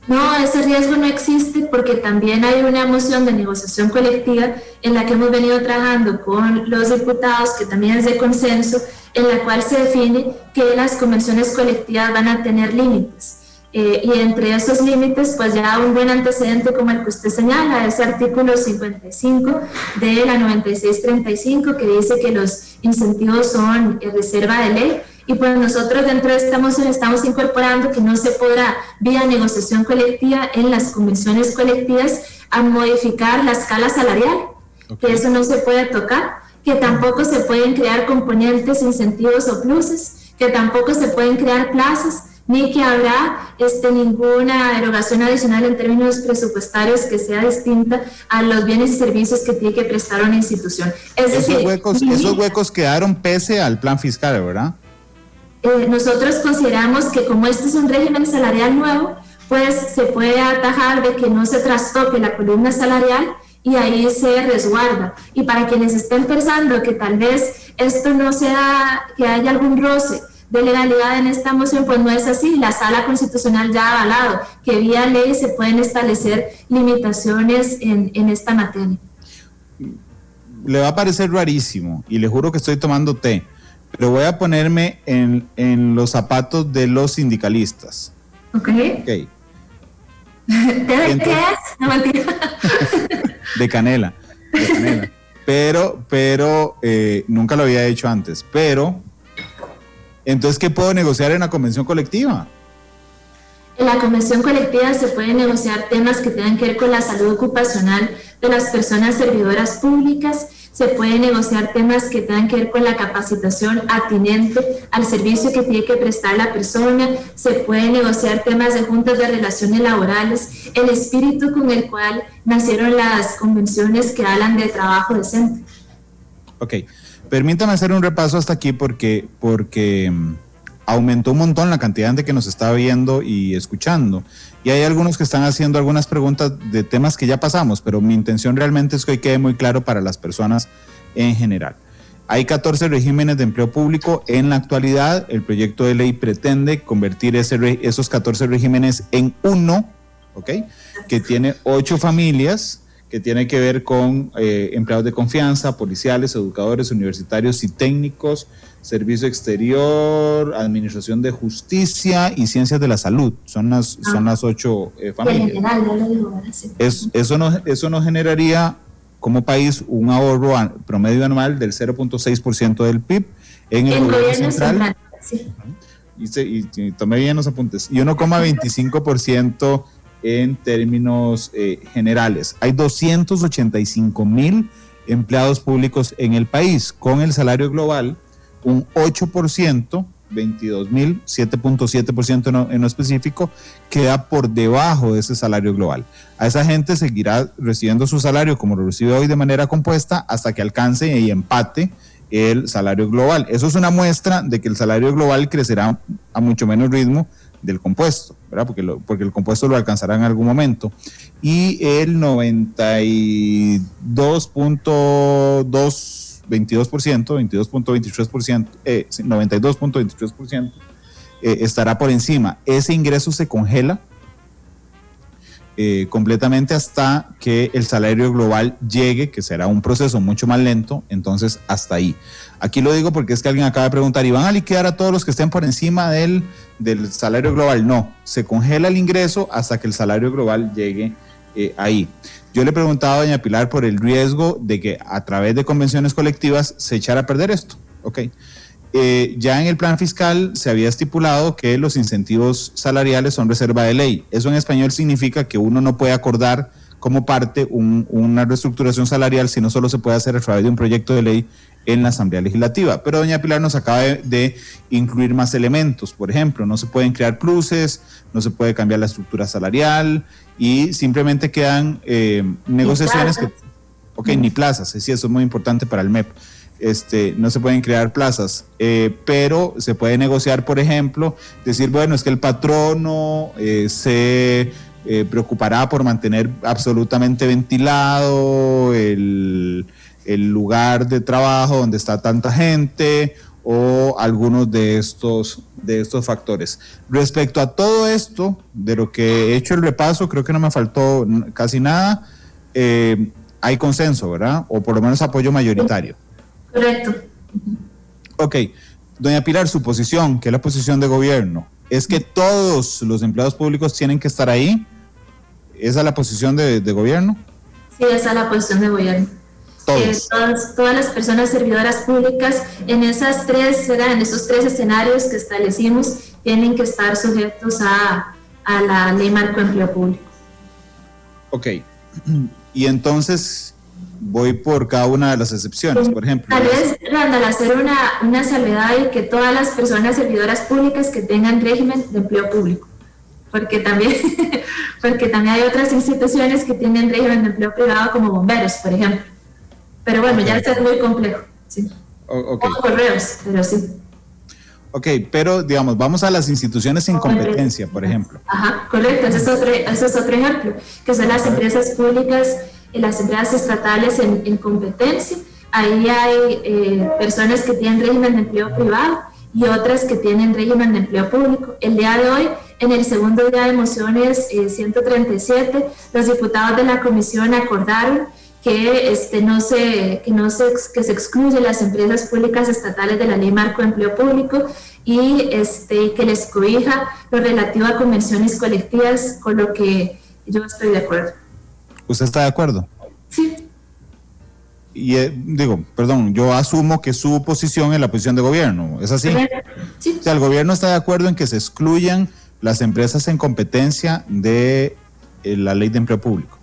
No, ese riesgo no existe porque también hay una moción de negociación colectiva en la que hemos venido trabajando con los diputados, que también es de consenso, en la cual se define que las convenciones colectivas van a tener límites. Y entre esos límites, pues ya un buen antecedente como el que usted señala, ese artículo 55 de la 9635 que dice que los incentivos son reserva de ley, y pues nosotros dentro de esta moción estamos incorporando que no se podrá vía negociación colectiva en las convenciones colectivas a modificar la escala salarial, que eso no se puede tocar, que tampoco se pueden crear componentes, incentivos o pluses, que tampoco se pueden crear plazas, ni que habrá ninguna erogación adicional en términos presupuestarios que sea distinta a los bienes y servicios que tiene que prestar una institución. Es decir, esos huecos quedaron pese al plan fiscal, ¿verdad? Nosotros consideramos que como este es un régimen salarial nuevo, pues se puede atajar de que no se trastoque la columna salarial y ahí se resguarda. Y para quienes estén pensando que tal vez esto no sea, que haya algún roce de legalidad en esta moción, pues no es así. La Sala Constitucional ya ha avalado que vía ley se pueden establecer limitaciones en esta materia. Le va a parecer rarísimo y le juro que estoy tomando té, pero voy a ponerme en los zapatos de los sindicalistas. Ok. ¿Té de qué es? No, mentira. De canela. Pero nunca lo había hecho antes. Pero, entonces, ¿qué puedo negociar en la convención colectiva? En la convención colectiva se pueden negociar temas que tengan que ver con la salud ocupacional de las personas servidoras públicas, se pueden negociar temas que tengan que ver con la capacitación atinente al servicio que tiene que prestar la persona, se pueden negociar temas de juntas de relaciones laborales, el espíritu con el cual nacieron las convenciones que hablan de trabajo decente. Ok, permítame hacer un repaso hasta aquí porque aumentó un montón la cantidad de gente que nos está viendo y escuchando. Y hay algunos que están haciendo algunas preguntas de temas que ya pasamos, pero mi intención realmente es que hoy quede muy claro para las personas en general. Hay 14 regímenes de empleo público en la actualidad. El proyecto de ley pretende convertir esos 14 regímenes en uno, ¿ok? Que tiene 8 familias que tiene que ver con empleados de confianza, policiales, educadores, universitarios y técnicos, servicio exterior, administración de justicia y ciencias de la salud. Son las 8 familias. En general, ya lo digo, ahora sí. Eso nos generaría como país un ahorro promedio anual del 0.6% del PIB en el gobierno central. Sí. Y tomé bien los apuntes. Y 1,25% en términos generales. Hay 285,000 empleados públicos en el país. Con el salario global, un 8%, 22,000, 7.7% en lo específico, queda por debajo de ese salario global. A esa gente seguirá recibiendo su salario como lo recibe hoy de manera compuesta hasta que alcance y empate el salario global. Eso es una muestra de que el salario global crecerá a mucho menos ritmo del compuesto, ¿verdad? Porque el compuesto lo alcanzará en algún momento. Y el 92.23%, estará por encima. Ese ingreso se congela completamente hasta que el salario global llegue, que será un proceso mucho más lento, entonces hasta ahí. Aquí lo digo porque es que alguien acaba de preguntar, ¿y van a liquidar a todos los que estén por encima del salario global? No, se congela el ingreso hasta que el salario global llegue ahí. Yo le preguntaba a doña Pilar por el riesgo de que a través de convenciones colectivas se echara a perder esto. Okay. Ya en el plan fiscal se había estipulado que los incentivos salariales son reserva de ley. Eso en español significa que uno no puede acordar como parte una reestructuración salarial, sino solo se puede hacer a través de un proyecto de ley en la Asamblea Legislativa. Pero doña Pilar nos acaba de incluir más elementos. Por ejemplo, no se pueden crear pluses, no se puede cambiar la estructura salarial y simplemente quedan negociaciones que... Ok, ni plazas, sí, eso es muy importante para el MEP. No se pueden crear plazas, pero se puede negociar, por ejemplo, decir, bueno, es que el patrono se preocupará por mantener absolutamente ventilado el lugar de trabajo donde está tanta gente o algunos de estos factores. Respecto a todo esto, de lo que he hecho el repaso, creo que no me faltó casi nada, hay consenso, ¿verdad? O por lo menos apoyo mayoritario. Correcto. Ok, doña Pilar, su posición, que es la posición de gobierno, es que todos los empleados públicos tienen que estar ahí. ¿Esa es la posición de gobierno? Sí, esa es la posición de gobierno. Todas las personas servidoras públicas en esos tres escenarios que establecimos tienen que estar sujetos a la Ley Marco de Empleo Público. Ok, y entonces voy por cada una de las excepciones, por ejemplo. Tal vez, Randall, hacer una salvedad y que todas las personas servidoras públicas que tengan régimen de empleo público, porque también hay otras instituciones que tienen régimen de empleo privado como bomberos, por ejemplo. Pero bueno, ya es muy complejo, sí. Okay. O correos, pero sí. Ok, pero digamos, vamos a las instituciones sin competencia, por ejemplo. Ajá, correcto, ese es otro ejemplo, que son las empresas públicas y las empresas estatales en competencia. Ahí hay personas que tienen régimen de empleo privado y otras que tienen régimen de empleo público. El día de hoy, en el segundo día de mociones 137, los diputados de la comisión acordaron que se excluyen las empresas públicas estatales de la Ley Marco de Empleo Público y que les cobija lo relativo a convenciones colectivas, con lo que yo estoy de acuerdo. ¿Usted está de acuerdo? Sí. Y yo asumo que su posición es la posición de gobierno, ¿es así? Sí. O sea, el gobierno está de acuerdo en que se excluyan las empresas en competencia de la Ley de Empleo Público.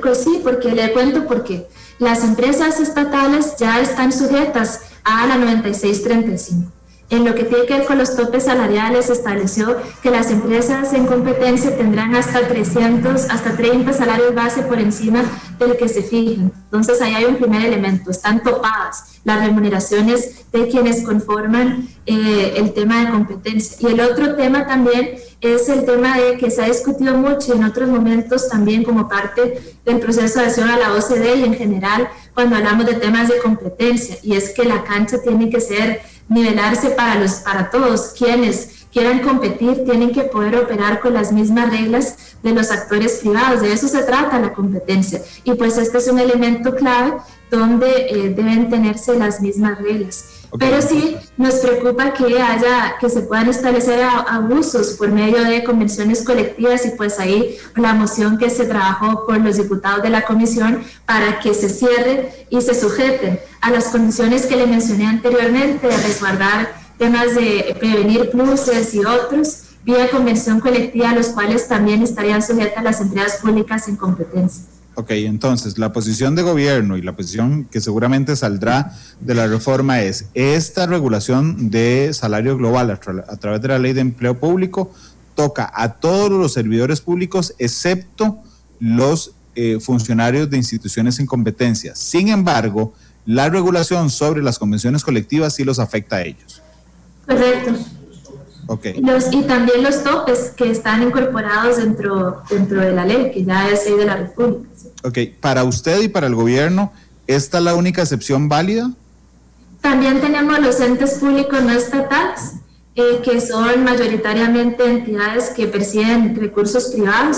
Pues sí, porque le cuento por qué. Las empresas estatales ya están sujetas a la 9635. En lo que tiene que ver con los topes salariales, se estableció que las empresas en competencia tendrán hasta 30 salarios base por encima del que se fijan. Entonces ahí hay un primer elemento, están topadas las remuneraciones de quienes conforman el tema de competencia. Y el otro tema también es el tema de que se ha discutido mucho en otros momentos también como parte del proceso de adhesión a la OCDE y en general cuando hablamos de temas de competencia, y es que la cancha tiene que nivelarse para todos quienes quieran competir, tienen que poder operar con las mismas reglas de los actores privados. De eso se trata la competencia. Y pues este es un elemento clave donde deben tenerse las mismas reglas. Okay. Pero sí nos preocupa que se puedan establecer abusos por medio de convenciones colectivas, y pues ahí la moción que se trabajó con los diputados de la comisión para que se cierre y se sujeten a las condiciones que le mencioné anteriormente, de resguardar temas de prevenir pluses y otros vía convención colectiva, a los cuales también estarían sujetas las empresas públicas en competencia. Ok, entonces la posición de gobierno y la posición que seguramente saldrá de la reforma es: esta regulación de salario global a través de la Ley de Empleo Público toca a todos los servidores públicos excepto los funcionarios de instituciones en competencia. Sin embargo, la regulación sobre las convenciones colectivas sí los afecta a ellos. Correcto. Okay. Y también los topes que están incorporados dentro de la ley, que ya es ley de la República. ¿Sí? Ok, para usted y para el gobierno, ¿esta es la única excepción válida? También tenemos los entes públicos no estatales, que son mayoritariamente entidades que perciben recursos privados,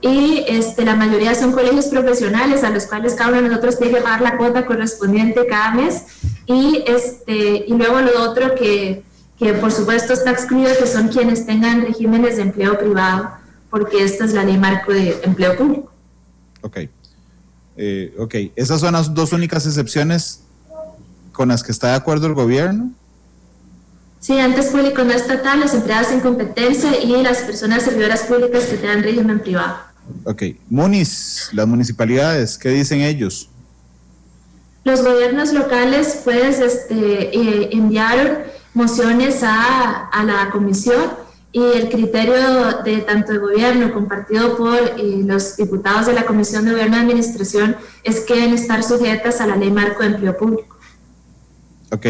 y la mayoría son colegios profesionales a los cuales cada uno de nosotros tiene que pagar la cuota correspondiente cada mes, y luego lo otro que por supuesto está excluido, que son quienes tengan regímenes de empleo privado, porque esta es la ley marco de empleo público. Ok. ¿Esas son las dos únicas excepciones con las que está de acuerdo el gobierno? Sí, entes públicos no estatales, empleadas en competencia y las personas servidoras públicas que tengan régimen privado. Ok. Las municipalidades, ¿qué dicen ellos? Los gobiernos locales pues enviaron mociones a la comisión, y el criterio de tanto el gobierno compartido por los diputados de la Comisión de Gobierno y Administración es que deben estar sujetas a la ley marco de empleo público. Ok,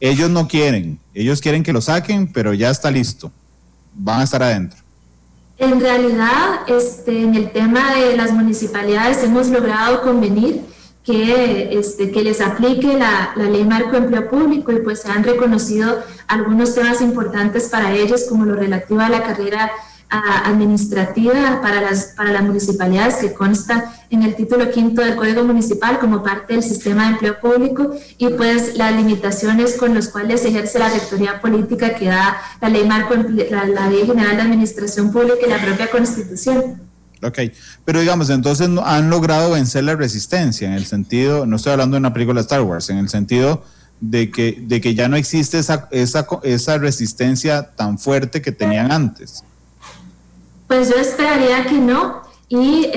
ellos no quieren, ellos quieren que lo saquen, pero ya está listo, van a estar adentro. En realidad, en el tema de las municipalidades hemos logrado convenir que les aplique la ley marco de empleo público, y pues se han reconocido algunos temas importantes para ellos, como lo relativo a la carrera administrativa para las municipalidades, que consta en el título 5 del Código Municipal como parte del sistema de empleo público, y pues las limitaciones con las cuales se ejerce la rectoría política que da la ley marco, la Ley General de Administración Pública y la propia Constitución. Ok, pero digamos, entonces han logrado vencer la resistencia, en el sentido, no estoy hablando de una película de Star Wars, en el sentido de que ya no existe esa resistencia tan fuerte que tenían antes. Pues yo esperaría que no, y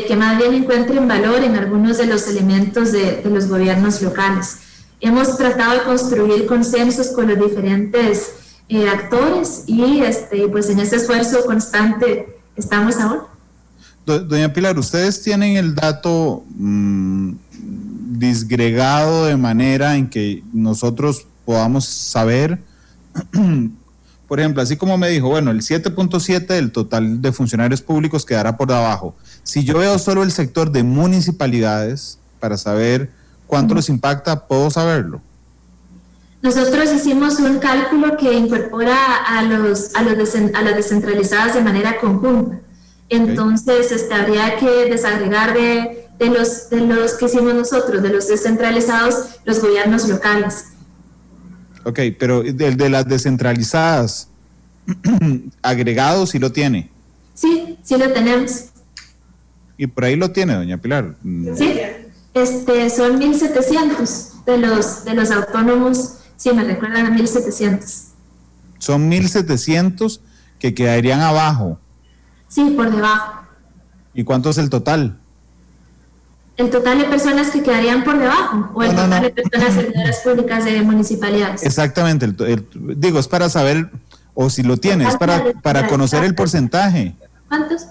que más bien encuentren valor en algunos de los elementos de los gobiernos locales. Hemos tratado de construir consensos con los diferentes actores, y pues en ese esfuerzo constante estamos ahora. Doña Pilar, ¿ustedes tienen el dato disgregado de manera en que nosotros podamos saber? Por ejemplo, así como me dijo, bueno, el 7.7 del total de funcionarios públicos quedará por debajo. Si yo veo solo el sector de municipalidades para saber cuánto les impacta, ¿puedo saberlo? Nosotros hicimos un cálculo que incorpora a las descentralizadas de manera conjunta. Entonces, habría que desagregar de los que hicimos nosotros, de los descentralizados, los gobiernos locales. Ok, pero el de las descentralizadas, agregado, ¿sí lo tiene? Sí, sí lo tenemos. ¿Y por ahí lo tiene, doña Pilar? Sí, son 1.700 de los autónomos, sí, me recuerdan a 1.700. Son 1.700 que quedarían abajo. Sí, por debajo. ¿Y cuánto es el total? ¿El total de personas que quedarían por debajo? ¿O el total de personas servidoras públicas de municipalidades? Exactamente, digo, es para saber, o si lo tienes, para conocer el porcentaje. ¿Cuántos?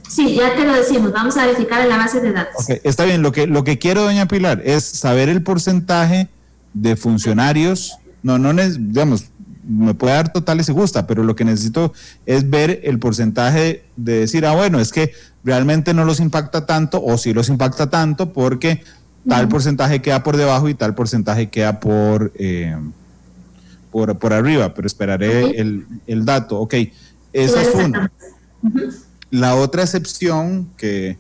Sí, ya te lo decimos, vamos a verificar en la base de datos. Okay, está bien, lo que quiero, doña Pilar, es saber el porcentaje de funcionarios, digamos, me puede dar totales si gusta, pero lo que necesito es ver el porcentaje de decir, bueno, es que realmente no los impacta tanto, o sí los impacta tanto, porque tal porcentaje queda por debajo y tal porcentaje queda por por arriba, pero esperaré el dato. Ok, esa es una. La otra excepción, que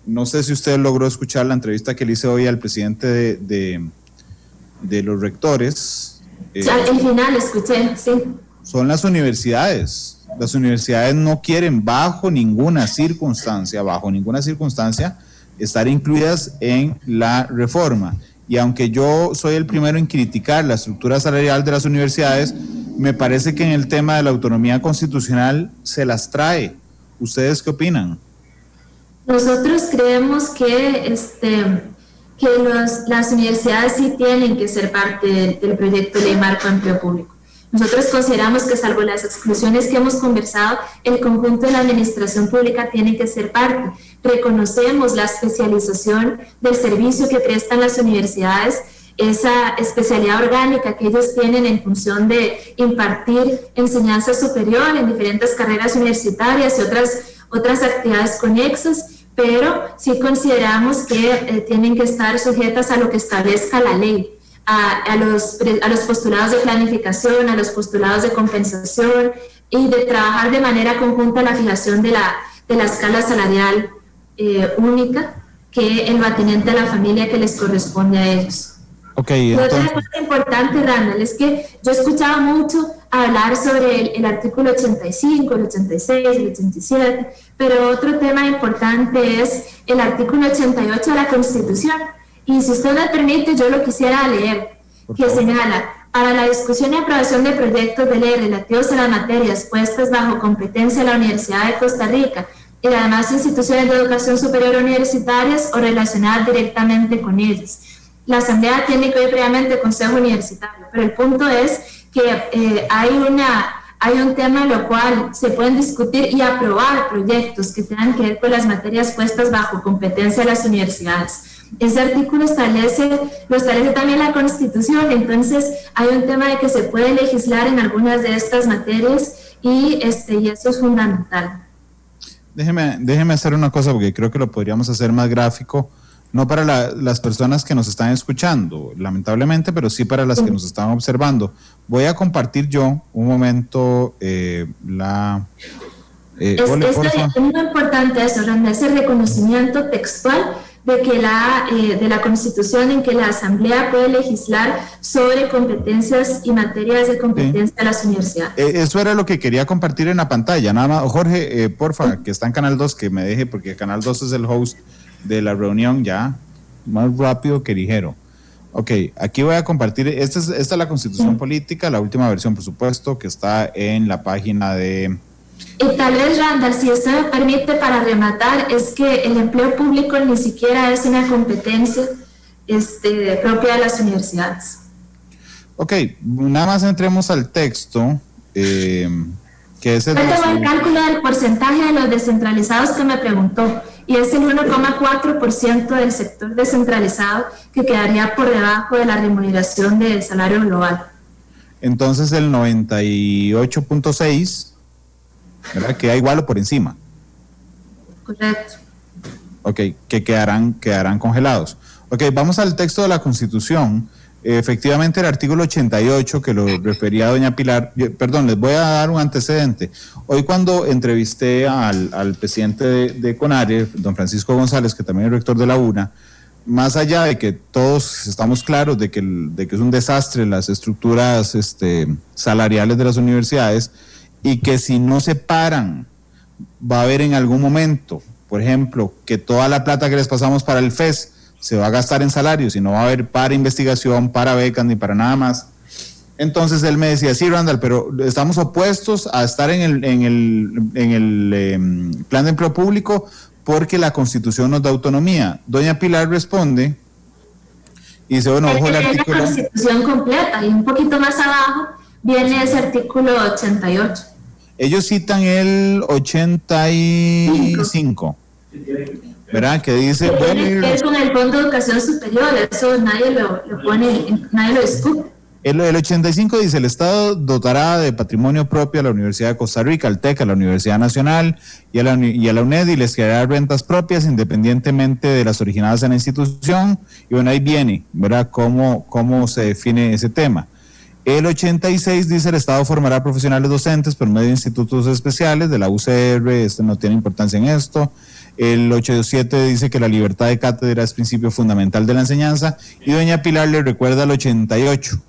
no sé si usted logró escuchar la entrevista que le hice hoy al presidente de los rectores. Al final escuché, sí. Son las universidades. Las universidades no quieren bajo ninguna circunstancia, estar incluidas en la reforma. Y aunque yo soy el primero en criticar la estructura salarial de las universidades, me parece que en el tema de la autonomía constitucional se las trae. ¿Ustedes qué opinan? Nosotros creemos que las universidades sí tienen que ser parte del proyecto de ley marco de empleo público. Nosotros consideramos que, salvo las exclusiones que hemos conversado, el conjunto de la administración pública tiene que ser parte. Reconocemos la especialización del servicio que prestan las universidades, esa especialidad orgánica que ellos tienen en función de impartir enseñanza superior en diferentes carreras universitarias y otras actividades conexas, pero sí consideramos que tienen que estar sujetas a lo que establezca la ley. A los postulados de planificación, a los postulados de compensación y de trabajar de manera conjunta la fijación de la escala salarial única, que en lo atinente a la familia que les corresponde a ellos. Okay, otra cosa importante, Randall, es que yo escuchaba mucho hablar sobre el artículo 85, el 86, el 87, pero otro tema importante es el artículo 88 de la Constitución. Y si usted me permite, yo lo quisiera leer, que señala: para la discusión y aprobación de proyectos de ley relativos a las materias puestas bajo competencia de la Universidad de Costa Rica y las demás instituciones de educación superior universitarias o relacionadas directamente con ellas, la Asamblea tiene que oír previamente el Consejo Universitario. Pero el punto es que hay un tema en lo cual se pueden discutir y aprobar proyectos que tengan que ver con las materias puestas bajo competencia de las universidades. Ese artículo lo establece también la Constitución, entonces hay un tema de que se puede legislar en algunas de estas materias y eso es fundamental. Déjeme hacer una cosa, porque creo que lo podríamos hacer más gráfico, no para las personas que nos están escuchando, lamentablemente, pero sí para las que nos están observando. Voy a compartir yo un momento es muy importante eso, Randa, ese reconocimiento textual de la Constitución, en que la Asamblea puede legislar sobre competencias y materias de competencia de las universidades. Eso era lo que quería compartir en la pantalla. Nada más, Jorge, porfa, que está en Canal 2, que me deje, porque Canal 2 es el host de la reunión, ya más rápido que ligero. Ok, aquí voy a compartir, esta es la Constitución Política, la última versión, por supuesto, que está en la página de... Y tal vez, Randall, si esto me permite, para rematar, es que el empleo público ni siquiera es una competencia propia de las universidades. Ok, nada más entremos al texto, que es el... Yo tengo el cálculo del porcentaje de los descentralizados que me preguntó, y es el 1,4% del sector descentralizado que quedaría por debajo de la remuneración del salario global. Entonces el 98.6%, ¿verdad? Queda igual o por encima. Correcto. Ok, que quedarán congelados. Ok, vamos al texto de la Constitución. Efectivamente, el artículo 88, que lo refería doña Pilar, perdón, les voy a dar un antecedente. Hoy, cuando entrevisté al presidente de CONARE, don Francisco González, que también es rector de la UNA, más allá de que todos estamos claros de que es un desastre las estructuras salariales de las universidades, y que si no se paran, va a haber en algún momento, por ejemplo, que toda la plata que les pasamos para el FES se va a gastar en salarios y no va a haber para investigación, para becas ni para nada más. Entonces él me decía: sí, Randall, pero estamos opuestos a estar en el plan de empleo público porque la Constitución nos da autonomía. Doña Pilar responde y dice: bueno, ojo el artículo... La Constitución completa, y un poquito más abajo viene ese artículo 88. Ellos citan el 85, ¿verdad? Que dice... Tiene que ver con el Fondo de Educación Superior, eso nadie lo discute. El 85 dice: el Estado dotará de patrimonio propio a la Universidad de Costa Rica, al TEC, a la Universidad Nacional y a la UNED, y les creará rentas propias independientemente de las originadas en la institución. Y bueno, ahí viene, ¿verdad?, cómo se define ese tema. El 86 dice el Estado formará profesionales docentes por medio de institutos especiales de la UCR, no tiene importancia en esto. El 87 dice que la libertad de cátedra es principio fundamental de la enseñanza, y doña Pilar le recuerda el 88,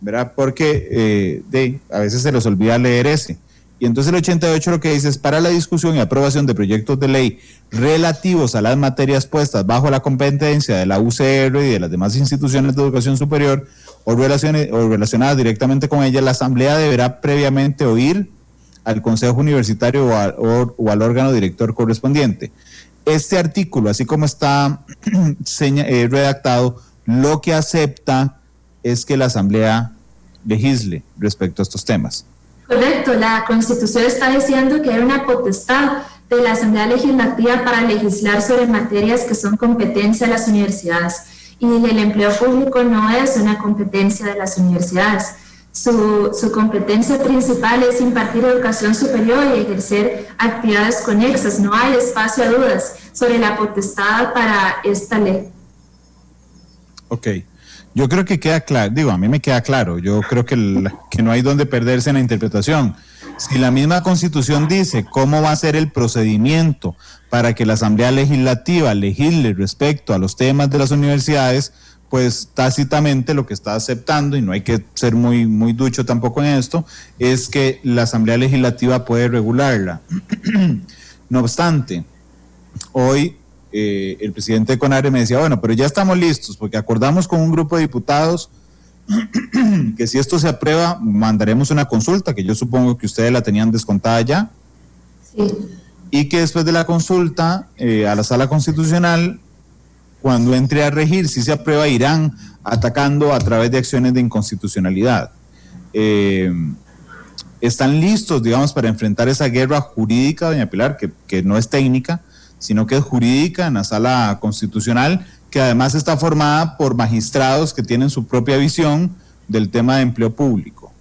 ¿verdad? Porque a veces se les olvida leer ese. Y entonces el 88 lo que dice es: para la discusión y aprobación de proyectos de ley relativos a las materias puestas bajo la competencia de la UCR y de las demás instituciones de educación superior o relacionadas directamente con ella, la Asamblea deberá previamente oír al Consejo Universitario o al órgano director correspondiente. Este artículo, así como está redactado, lo que acepta es que la Asamblea legisle respecto a estos temas. Correcto, la Constitución está diciendo que hay una potestad de la Asamblea Legislativa para legislar sobre materias que son competencia de las universidades, y el empleo público no es una competencia de las universidades. Su competencia principal es impartir educación superior y ejercer actividades conexas. No hay espacio a dudas sobre la potestad para esta ley. Ok. Yo creo que queda claro, a mí me queda claro, yo creo que no hay donde perderse en la interpretación. Si la misma Constitución dice cómo va a ser el procedimiento para que la Asamblea Legislativa legisle respecto a los temas de las universidades, pues tácitamente lo que está aceptando, y no hay que ser muy ducho tampoco en esto, es que la Asamblea Legislativa puede regularla. No obstante, hoy el presidente de CONARE me decía, bueno, pero ya estamos listos, porque acordamos con un grupo de diputados que si esto se aprueba, mandaremos una consulta, que yo supongo que ustedes la tenían descontada ya. Sí. Y que después de la consulta a la Sala Constitucional, cuando entre a regir, si se aprueba, irán atacando a través de acciones de inconstitucionalidad. Están listos, digamos, para enfrentar esa guerra jurídica, doña Pilar, que no es técnica, sino que es jurídica, en la Sala Constitucional, que además está formada por magistrados que tienen su propia visión del tema de empleo público.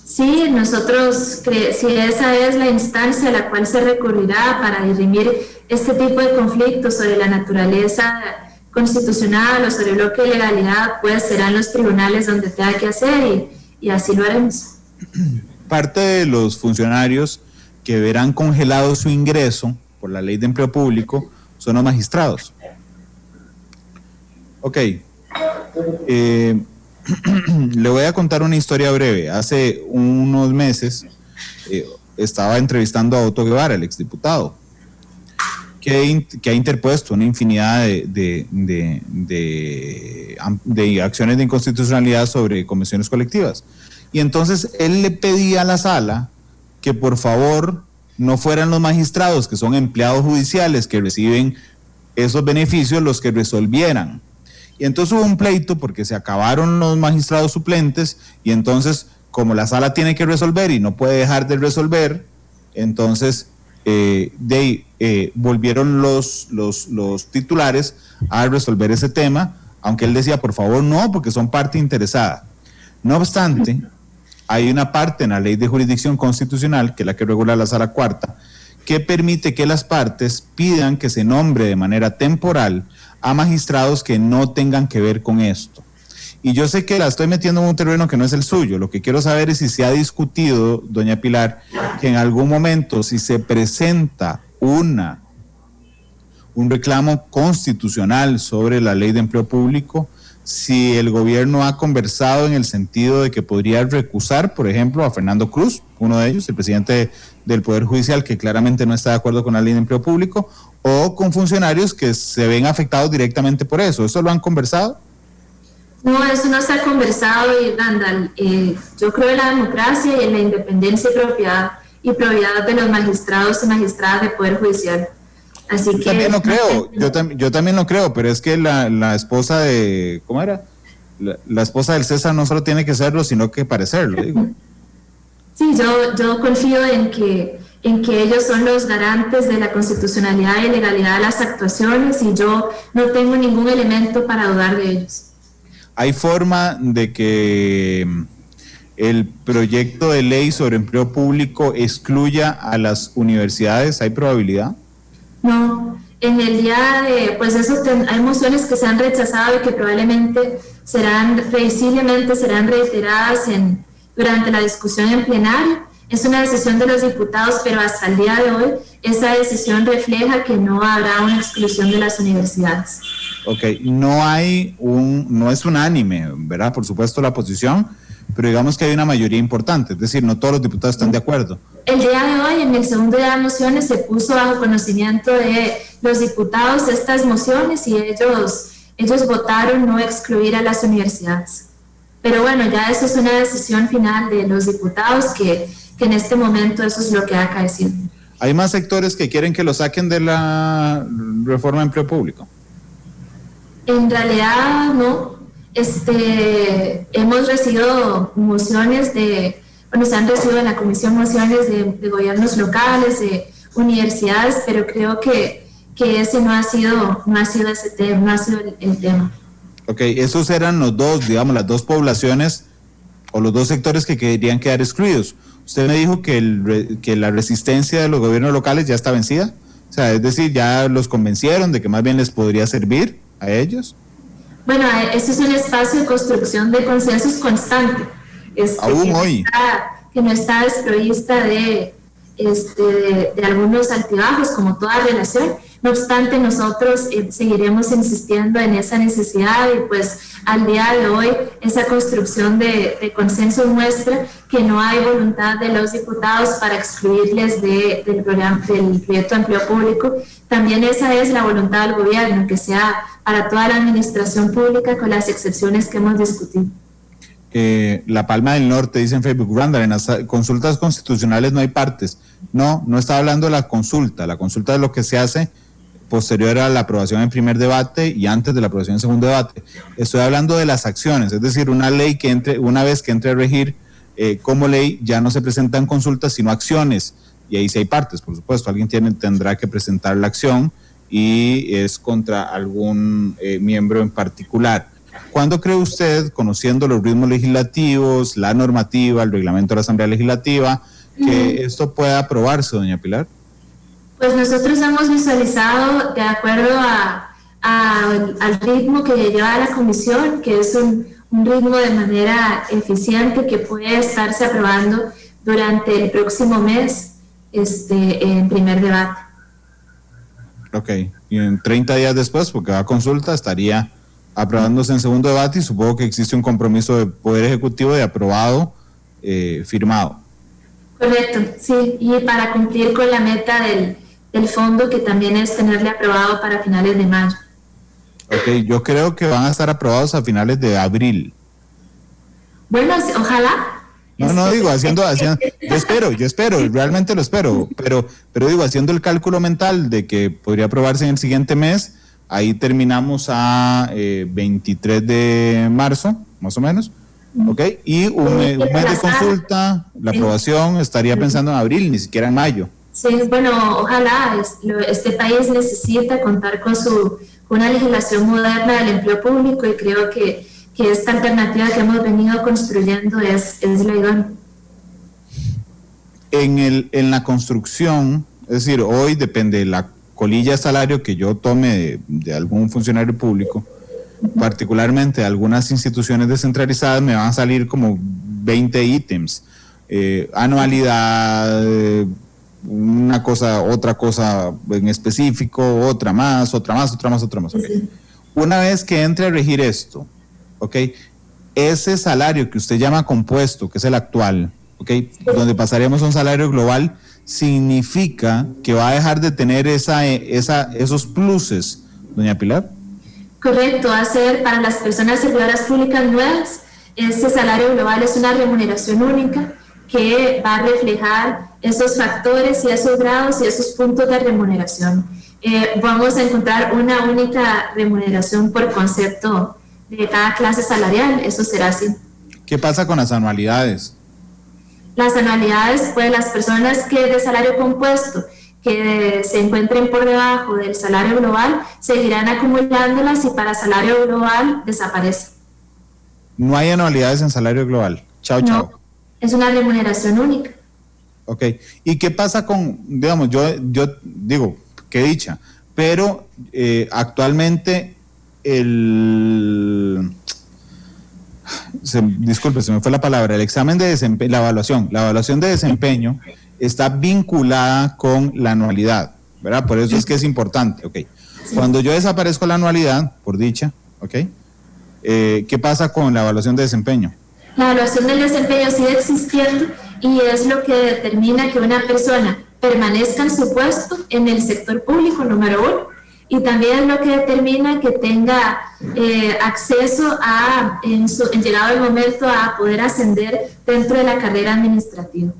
Sí, nosotros, si esa es la instancia a la cual se recurrirá para dirimir este tipo de conflictos sobre la naturaleza constitucional o sobre el bloque de legalidad, pues serán los tribunales donde tenga que hacer, y así lo haremos. Parte de los funcionarios que verán congelado su ingreso por la ley de empleo público son los magistrados. Ok. Le voy a contar una historia breve. Hace unos meses estaba entrevistando a Otto Guevara, el exdiputado, que ha interpuesto una infinidad de acciones de inconstitucionalidad sobre convenciones colectivas. Y entonces él le pedía a la sala que por favor no fueran los magistrados, que son empleados judiciales que reciben esos beneficios, los que resolvieran. Y entonces hubo un pleito porque se acabaron los magistrados suplentes, y entonces, como la sala tiene que resolver y no puede dejar de resolver, entonces volvieron los titulares a resolver ese tema, aunque él decía, por favor, no, porque son parte interesada. No obstante, hay una parte en la Ley de Jurisdicción Constitucional, que es la que regula la Sala Cuarta, que permite que las partes pidan que se nombre de manera temporal a magistrados que no tengan que ver con esto. Y yo sé que la estoy metiendo en un terreno que no es el suyo. Lo que quiero saber es si se ha discutido, doña Pilar, que en algún momento, si se presenta un reclamo constitucional sobre la ley de empleo público, si el gobierno ha conversado en el sentido de que podría recusar, por ejemplo, a Fernando Cruz, uno de ellos, el presidente del Poder Judicial, que claramente no está de acuerdo con la ley de empleo público, o con funcionarios que se ven afectados directamente por eso. ¿Eso lo han conversado? No, eso no se ha conversado, y Randall, yo creo en la democracia y en la independencia y probidad de los magistrados y magistradas del Poder Judicial. Así que también lo creo, yo también lo creo, pero es que la esposa de, ¿cómo era? La esposa del César no solo tiene que serlo, sino que parecerlo, digo. Sí, yo confío en que ellos son los garantes de la constitucionalidad y legalidad de las actuaciones, y yo no tengo ningún elemento para dudar de ellos. ¿Hay forma de que el proyecto de ley sobre empleo público excluya a las universidades? ¿Hay probabilidad? No, en el día de, pues eso, hay mociones que se han rechazado y que probablemente previsiblemente serán reiteradas durante la discusión en plenario. Es una decisión de los diputados, pero hasta el día de hoy esa decisión refleja que no habrá una exclusión de las universidades. Ok, no es unánime, ¿verdad? Por supuesto la posición, pero digamos que hay una mayoría importante, es decir, no todos los diputados están de acuerdo. El día de hoy, en el segundo día de mociones, se puso bajo conocimiento de los diputados estas mociones y ellos votaron no excluir a las universidades. Pero bueno, ya eso es una decisión final de los diputados que en este momento eso es lo que ha acaecido. ¿Hay más sectores que quieren que lo saquen de la reforma de empleo público? En realidad no. Hemos recibido mociones se han recibido en la comisión mociones de gobiernos locales, de universidades, pero creo que ese no ha sido ese tema, no ha sido el tema. Ok, esos eran los dos, digamos, las dos poblaciones o los dos sectores que querían quedar excluidos. Usted me dijo que la resistencia de los gobiernos locales ya está vencida, o sea, es decir, ya los convencieron de que más bien les podría servir a ellos. Bueno, este es un espacio de construcción de consensos constante. Aún hoy. Que no está desprovista de algunos altibajos, como toda relación. No obstante, nosotros seguiremos insistiendo en esa necesidad y pues al día de hoy esa construcción de consenso muestra que no hay voluntad de los diputados para excluirles del proyecto de empleo público. También esa es la voluntad del gobierno, que sea para toda la administración pública con las excepciones que hemos discutido. La Palma del Norte, dice en Facebook, Randall, en las consultas constitucionales no hay partes. No está hablando de la consulta es lo que se hace posterior a la aprobación en primer debate y antes de la aprobación en segundo debate. Estoy hablando de las acciones, es decir, una ley que una vez que entre a regir como ley, ya no se presentan consultas, sino acciones, y ahí sí hay partes, por supuesto, alguien tendrá que presentar la acción y es contra algún miembro en particular. ¿Cuándo cree usted, conociendo los ritmos legislativos, la normativa, el reglamento de la Asamblea Legislativa, que esto pueda aprobarse, doña Pilar? Pues nosotros hemos visualizado, de acuerdo al ritmo que lleva la comisión, que es un ritmo de manera eficiente que puede estarse aprobando durante el próximo mes en primer debate. Ok, y en 30 días después, porque va a consulta, estaría aprobándose en segundo debate y supongo que existe un compromiso del Poder Ejecutivo de aprobado firmado. Correcto, sí, y para cumplir con la meta del fondo, que también es tenerle aprobado para finales de mayo. Ok, yo creo que van a estar aprobados a finales de abril. Bueno, ojalá. No digo, yo espero, realmente lo espero, pero digo, haciendo el cálculo mental de que podría aprobarse en el siguiente mes, ahí terminamos a 23 de marzo, más o menos, ¿ok? Y un mes de consulta, la aprobación estaría pensando en abril, ni siquiera en mayo. Sí, bueno, ojalá. Este país necesita contar con una legislación moderna del empleo público y creo que esta alternativa que hemos venido construyendo es la idónea. En la construcción, es decir, hoy depende de la colilla de salario que yo tome de algún funcionario público, particularmente de algunas instituciones descentralizadas, me van a salir como 20 ítems, anualidad, una cosa, otra cosa en específico, otra más. Okay. Una vez que entre a regir esto, okay, ese salario que usted llama compuesto, que es el actual, okay, donde pasaremos a un salario global, significa que va a dejar de tener esos pluses, doña Pilar. Correcto, va a ser para las personas servidoras públicas nuevas. Este salario global es una remuneración única que va a reflejar esos factores y esos grados y esos puntos de remuneración. Vamos a encontrar una única remuneración por concepto de cada clase salarial, eso será así. ¿Qué pasa con las anualidades? Las anualidades, pues las personas que de salario compuesto que se encuentren por debajo del salario global seguirán acumulándolas y para salario global desaparece. No hay anualidades en salario global. Chao. Es una remuneración única. Ok. ¿Y qué pasa con, digamos, yo digo, qué dicha, pero actualmente disculpe, se me fue la palabra, el examen de desempeño, la evaluación de desempeño está vinculada con la anualidad, ¿verdad? Por eso es que es importante, ¿ok? Cuando yo desaparezco la anualidad, por dicha, ¿ok? ¿Qué pasa con la evaluación de desempeño? La evaluación del desempeño sigue existiendo y es lo que determina que una persona permanezca en su puesto en el sector público, número uno, y también es lo que determina que tenga acceso a, en llegado el momento, a poder ascender dentro de la carrera administrativa.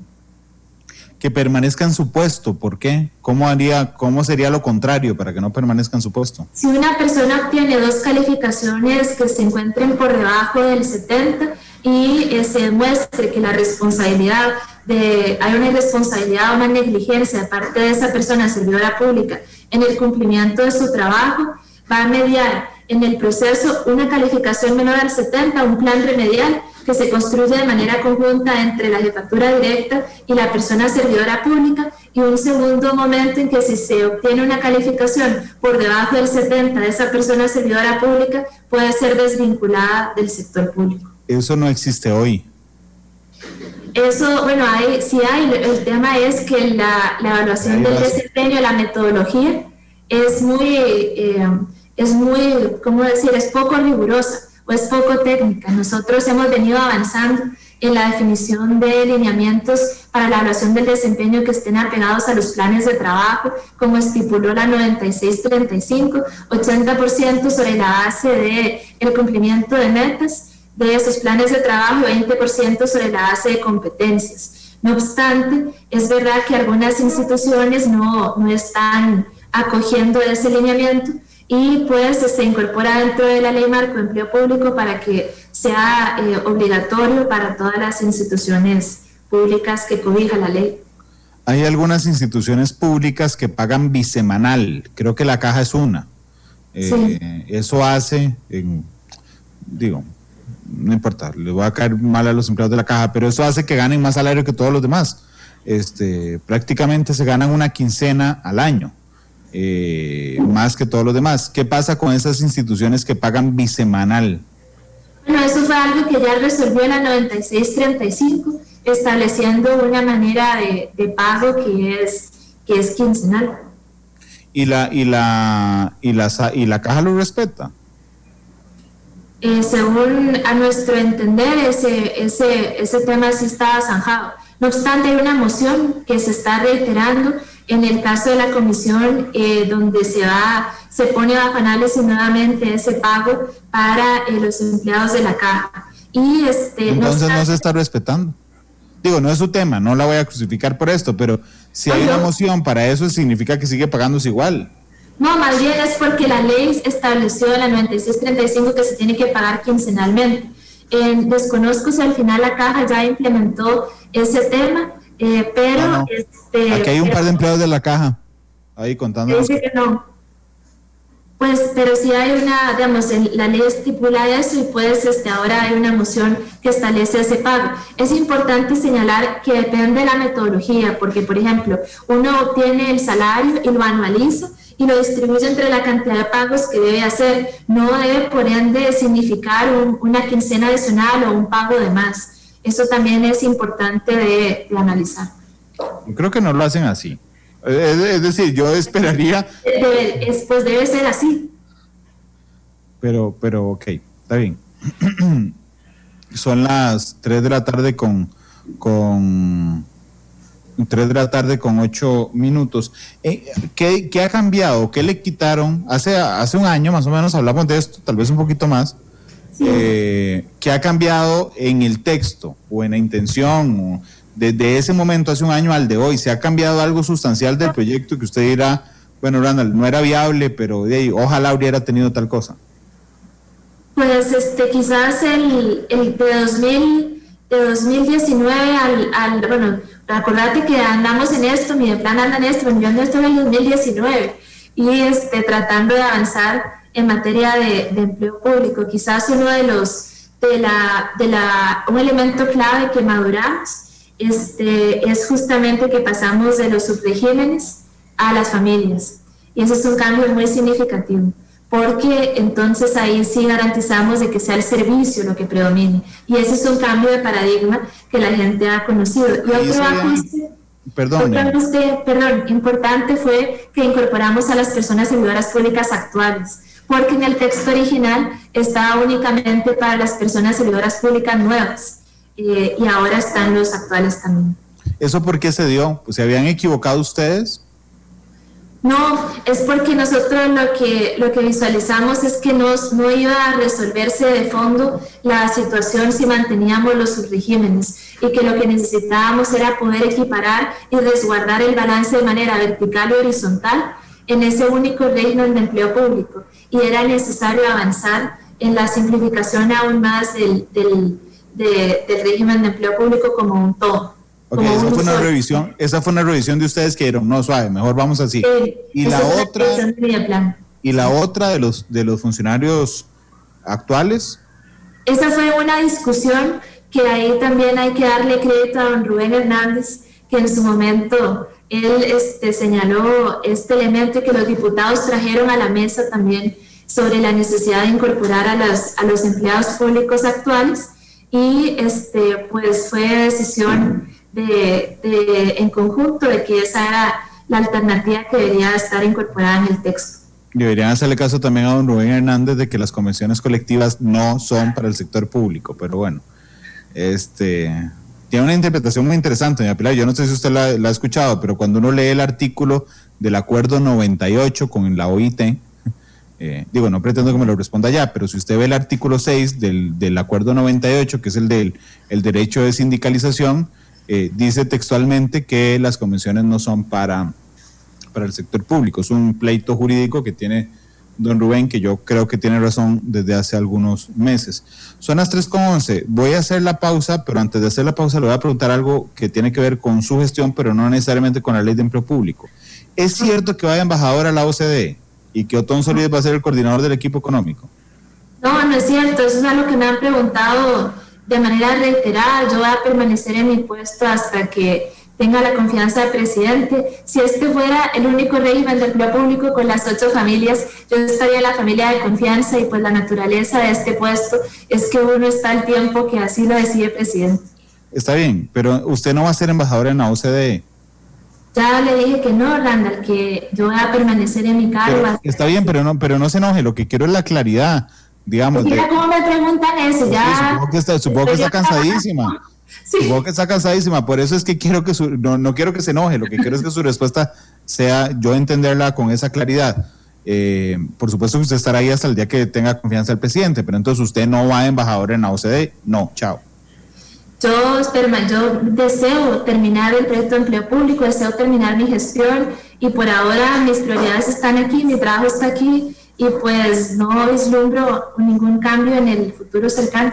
Que permanezca en su puesto, ¿por qué? ¿Cómo sería lo contrario para que no permanezca en su puesto? Si una persona obtiene 2 calificaciones que se encuentren por debajo del 70 y se demuestre que la responsabilidad hay una irresponsabilidad o una negligencia de parte de esa persona servidora pública en el cumplimiento de su trabajo, va a mediar en el proceso una calificación menor al 70, un plan remedial que se construye de manera conjunta entre la jefatura directa y la persona servidora pública, y un segundo momento en que si se obtiene una calificación por debajo del 70 de esa persona servidora pública, puede ser desvinculada del sector público. Eso no existe hoy. Eso, bueno, sí hay, el tema es que la evaluación del desempeño, la metodología, es muy, ¿cómo decir?, es poco rigurosa o es poco técnica. Nosotros hemos venido avanzando en la definición de lineamientos para la evaluación del desempeño que estén apegados a los planes de trabajo, como estipuló la 9635, 80% sobre la base del cumplimiento de metas de esos planes de trabajo, 20% sobre la base de competencias. No obstante, es verdad que algunas instituciones no están acogiendo ese lineamiento y pues se incorpora dentro de la Ley Marco de Empleo Público para que sea obligatorio para todas las instituciones públicas que cobija la ley. Hay algunas instituciones públicas que pagan bisemanal, creo que la Caja es una. Sí. Eso hace, no importa, le voy a caer mal a los empleados de la Caja, pero eso hace que ganen más salario que todos los demás. Prácticamente se ganan una quincena al año. Más que todos los demás. ¿Qué pasa con esas instituciones que pagan bisemanal? Bueno, eso fue algo que ya resolvió la 9635, estableciendo una manera de pago que es quincenal. ¿Y la Caja lo respeta? Según a nuestro entender, ese tema sí está zanjado. No obstante, hay una moción que se está reiterando en el caso de la comisión, donde se pone bajo análisis nuevamente ese pago para los empleados de la Caja. Y entonces no se está respetando. Digo, no es su tema, no la voy a crucificar por esto, pero si hay una moción para eso, significa que sigue pagándose igual. No, más bien es porque la ley estableció en la 9635 que se tiene que pagar quincenalmente. Desconozco si al final la Caja ya implementó ese tema, pero... No. Aquí hay un par de empleados de la Caja, ahí contando. Dice que no. Pues, pero sí hay una, digamos, la ley estipula eso y pues ahora hay una moción que establece ese pago. Es importante señalar que depende de la metodología, porque, por ejemplo, uno obtiene el salario y lo anualiza y lo distribuye entre la cantidad de pagos que debe hacer. No debe, por ende, significar una quincena adicional o un pago de más. Eso también es importante de analizar. Creo que no lo hacen así. Es decir, yo esperaría... Pues debe ser así. Pero ok, está bien. Son las 3 de la tarde con 3 de la tarde con 8 minutos. ¿Qué ha cambiado? ¿Qué le quitaron? Hace un año más o menos hablamos de esto, tal vez un poquito más. Sí. ¿Qué ha cambiado en el texto o en la intención? Desde ese momento, hace un año al de hoy, ¿se ha cambiado algo sustancial del proyecto que usted dirá, bueno, Randall, no era viable, pero ojalá hubiera tenido tal cosa? Pues quizás el de 2019 bueno, acordate que andamos en esto, mi plan anda en esto, yo ando esto en el 2019 y tratando de avanzar en materia de empleo público. Quizás uno de los un elemento clave que maduramos es justamente que pasamos de los subregímenes a las familias, y eso es un cambio muy significativo, porque entonces ahí sí garantizamos de que sea el servicio lo que predomine. Y ese es un cambio de paradigma que la gente ha conocido. Y otro ajuste, importante fue que incorporamos a las personas servidoras públicas actuales, porque en el texto original estaba únicamente para las personas servidoras públicas nuevas, y ahora están los actuales también. ¿Eso por qué se dio? ¿Se habían equivocado ustedes? No, es porque nosotros lo que visualizamos es que no iba a resolverse de fondo la situación si manteníamos los subregímenes, y que lo que necesitábamos era poder equiparar y resguardar el balance de manera vertical y horizontal en ese único régimen de empleo público, y era necesario avanzar en la simplificación aún más del régimen de empleo público como un todo. Okay, esa fue una revisión de ustedes que dijeron, no, suave, mejor vamos así. Y la otra de los funcionarios actuales. Esa fue una discusión que ahí también hay que darle crédito a don Rubén Hernández, que en su momento él señaló este elemento que los diputados trajeron a la mesa también sobre la necesidad de incorporar a los empleados públicos actuales, y pues fue decisión en conjunto de que esa era la alternativa que debería estar incorporada en el texto. Deberían hacerle caso también a don Rubén Hernández de que las convenciones colectivas no son para el sector público, pero bueno, tiene una interpretación muy interesante, doña Pilar. Yo no sé si usted la ha escuchado, pero cuando uno lee el artículo del acuerdo 98 con la OIT, no pretendo que me lo responda ya, pero si usted ve el artículo 6 del acuerdo 98, que es el derecho de sindicalización, dice textualmente que las convenciones no son para el sector público. Es un pleito jurídico que tiene don Rubén, que yo creo que tiene razón desde hace algunos meses. Son las 3:11. Voy a hacer la pausa, pero antes de hacer la pausa le voy a preguntar algo que tiene que ver con su gestión, pero no necesariamente con la ley de empleo público. ¿Es cierto que vaya embajador a la OCDE y que Otón Solís va a ser el coordinador del equipo económico? No, no es cierto. Eso es algo que me han preguntado de manera reiterada. Yo voy a permanecer en mi puesto hasta que tenga la confianza del presidente. Si fuera el único régimen de empleo público con las 8 familias, yo estaría en la familia de confianza, y pues la naturaleza de este puesto es que uno está al tiempo que así lo decide el presidente. Está bien, pero usted no va a ser embajador en la OCDE. Ya le dije que no, Randall, que yo voy a permanecer en mi cargo. Está bien, pero no se enoje, lo que quiero es la claridad. Digamos, mira cómo me preguntan eso, ya. Supongo que está cansadísima. Sí. Supongo que está cansadísima, por eso es que quiero que no quiero que se enoje, lo que quiero es que su respuesta sea yo entenderla con esa claridad. Por supuesto que usted estará ahí hasta el día que tenga confianza el presidente, pero entonces usted no va a embajador en la OCDE, no, chao. Yo deseo terminar el proyecto de empleo público, deseo terminar mi gestión, y por ahora mis prioridades están aquí, mi trabajo está aquí, y pues no vislumbro ningún cambio en el futuro cercano.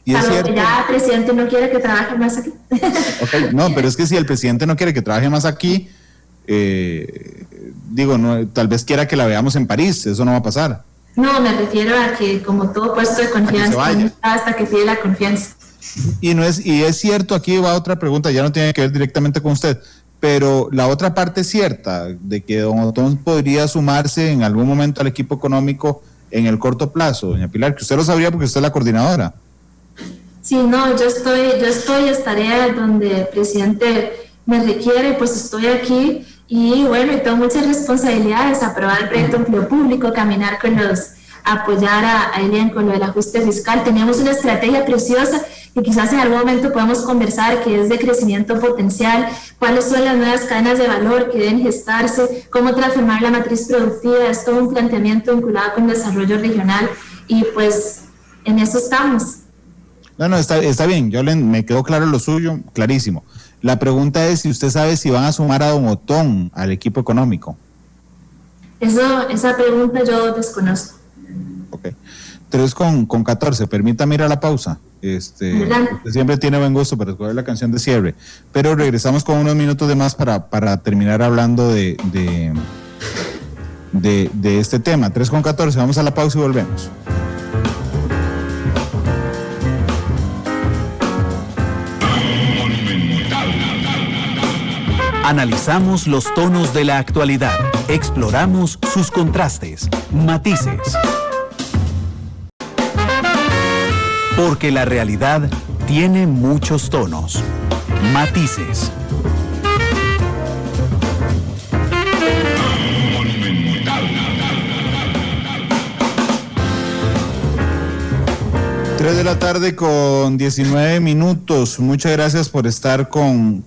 Y es cierto, que ya el presidente no quiere que trabaje más aquí. Okay, no, pero es que si el presidente no quiere que trabaje más aquí, tal vez quiera que la veamos en París, eso no va a pasar. No, me refiero a que como todo puesto de confianza, hasta que pide la confianza. Y es cierto, aquí va otra pregunta, ya no tiene que ver directamente con usted, pero la otra parte es cierta, de que don Otón podría sumarse en algún momento al equipo económico en el corto plazo, doña Pilar, que usted lo sabría porque usted es la coordinadora. Sí, no, yo estaré donde el presidente me requiere, pues estoy aquí, y bueno, y tengo muchas responsabilidades: aprobar el proyecto de empleo público, caminar apoyar a Elian con lo del ajuste fiscal. Tenemos una estrategia preciosa que quizás en algún momento podemos conversar, que es de crecimiento potencial, cuáles son las nuevas cadenas de valor que deben gestarse, cómo transformar la matriz productiva. Es todo un planteamiento vinculado con el desarrollo regional, y pues en eso estamos. No, está bien, me quedó claro lo suyo, clarísimo. La pregunta es si usted sabe si van a sumar a don Otón al equipo económico. Esa pregunta yo desconozco. Ok. 3:14, permítame ir a la pausa. Usted siempre tiene buen gusto para escoger la canción de cierre, pero regresamos con unos minutos de más para terminar hablando de este tema. 3:14, vamos a la pausa y volvemos. Analizamos los tonos de la actualidad. Exploramos sus contrastes, matices. Porque la realidad tiene muchos tonos, matices. Tres de la tarde con 19 minutos. Muchas gracias por estar con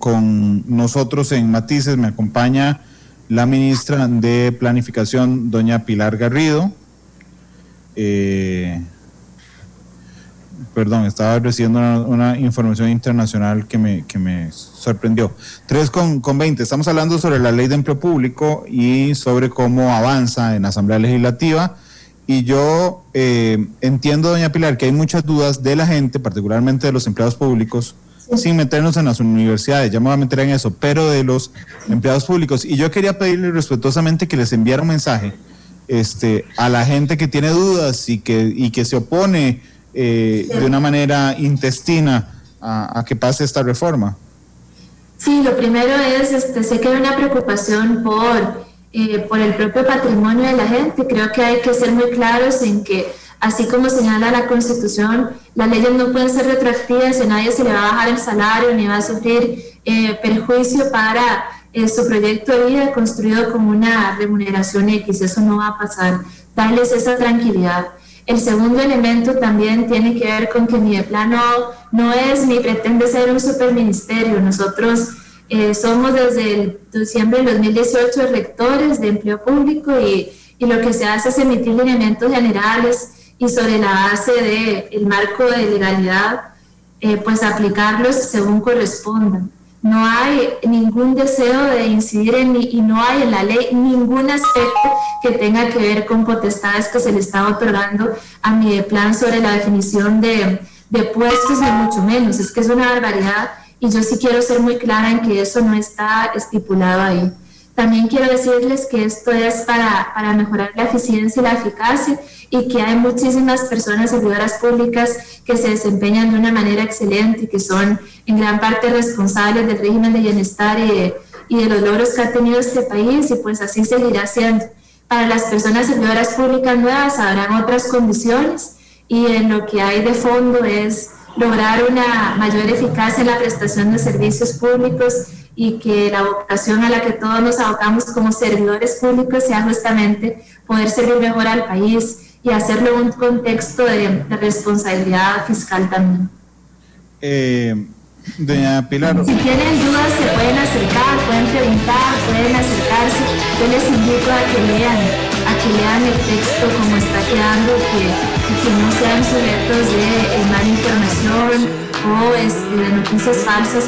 nosotros en Matices. Me acompaña la ministra de Planificación, doña Pilar Garrido. Perdón, estaba recibiendo una información internacional que me sorprendió. 3:20. Estamos hablando sobre la Ley de Empleo Público y sobre cómo avanza en la Asamblea Legislativa. Y yo entiendo, doña Pilar, que hay muchas dudas de la gente, particularmente de los empleados públicos, sin meternos en las universidades, ya me voy a meter en eso, pero de los empleados públicos. Y yo quería pedirle respetuosamente que les enviara un mensaje a la gente que tiene dudas y que se opone de una manera intestina a que pase esta reforma. Sí, lo primero es, sé que hay una preocupación por el propio patrimonio de la gente. Creo que hay que ser muy claros en que, así como señala la Constitución, las leyes no pueden ser retroactivas, a nadie se le va a bajar el salario ni va a sufrir perjuicio para su proyecto de vida construido como una remuneración X. Eso no va a pasar. Darles esa tranquilidad. El segundo elemento también tiene que ver con que Mideplan no es ni pretende ser un superministerio. Nosotros somos desde el diciembre del 2018 rectores de empleo público y lo que se hace es emitir lineamientos generales y sobre la base del marco de legalidad, pues aplicarlos según correspondan. No hay ningún deseo de incidir y no hay en la ley ningún aspecto que tenga que ver con potestades que se le está otorgando a Mideplan sobre la definición de puestos, ni mucho menos. Es que es una barbaridad. Y yo sí quiero ser muy clara en que eso no está estipulado ahí. También quiero decirles que esto es para mejorar la eficiencia y la eficacia y que hay muchísimas personas servidoras públicas que se desempeñan de una manera excelente y que son en gran parte responsables del régimen de bienestar y de los logros que ha tenido este país, y pues así seguirá siendo. Para las personas servidoras públicas nuevas habrán otras condiciones y en lo que hay de fondo es lograr una mayor eficacia en la prestación de servicios públicos y que la vocación a la que todos nos abocamos como servidores públicos sea justamente poder servir mejor al país y hacerlo en un contexto de responsabilidad fiscal también. Doña Pilar. Si tienen dudas se pueden acercar, pueden preguntar, pueden acercarse. Yo les invito a que lean el texto como está quedando, que no sean sujetos de mala información o de noticias falsas,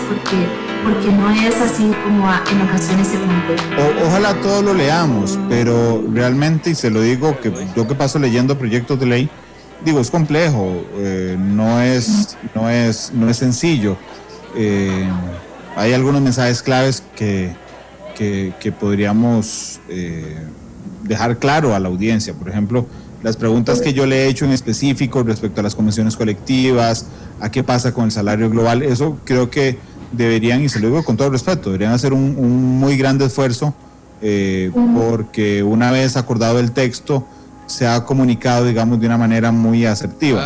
porque no es así como en ocasiones se plantea. Ojalá todos lo leamos, pero realmente, y se lo digo, que yo que paso leyendo proyectos de ley, digo, es complejo, no es sencillo. Hay algunos mensajes claves que podríamos dejar claro a la audiencia. Por ejemplo, las preguntas que yo le he hecho en específico respecto a las convenciones colectivas, a qué pasa con el salario global, eso creo que deberían, y se lo digo con todo respeto, deberían hacer un muy grande esfuerzo porque una vez acordado el texto se ha comunicado, digamos, de una manera muy asertiva.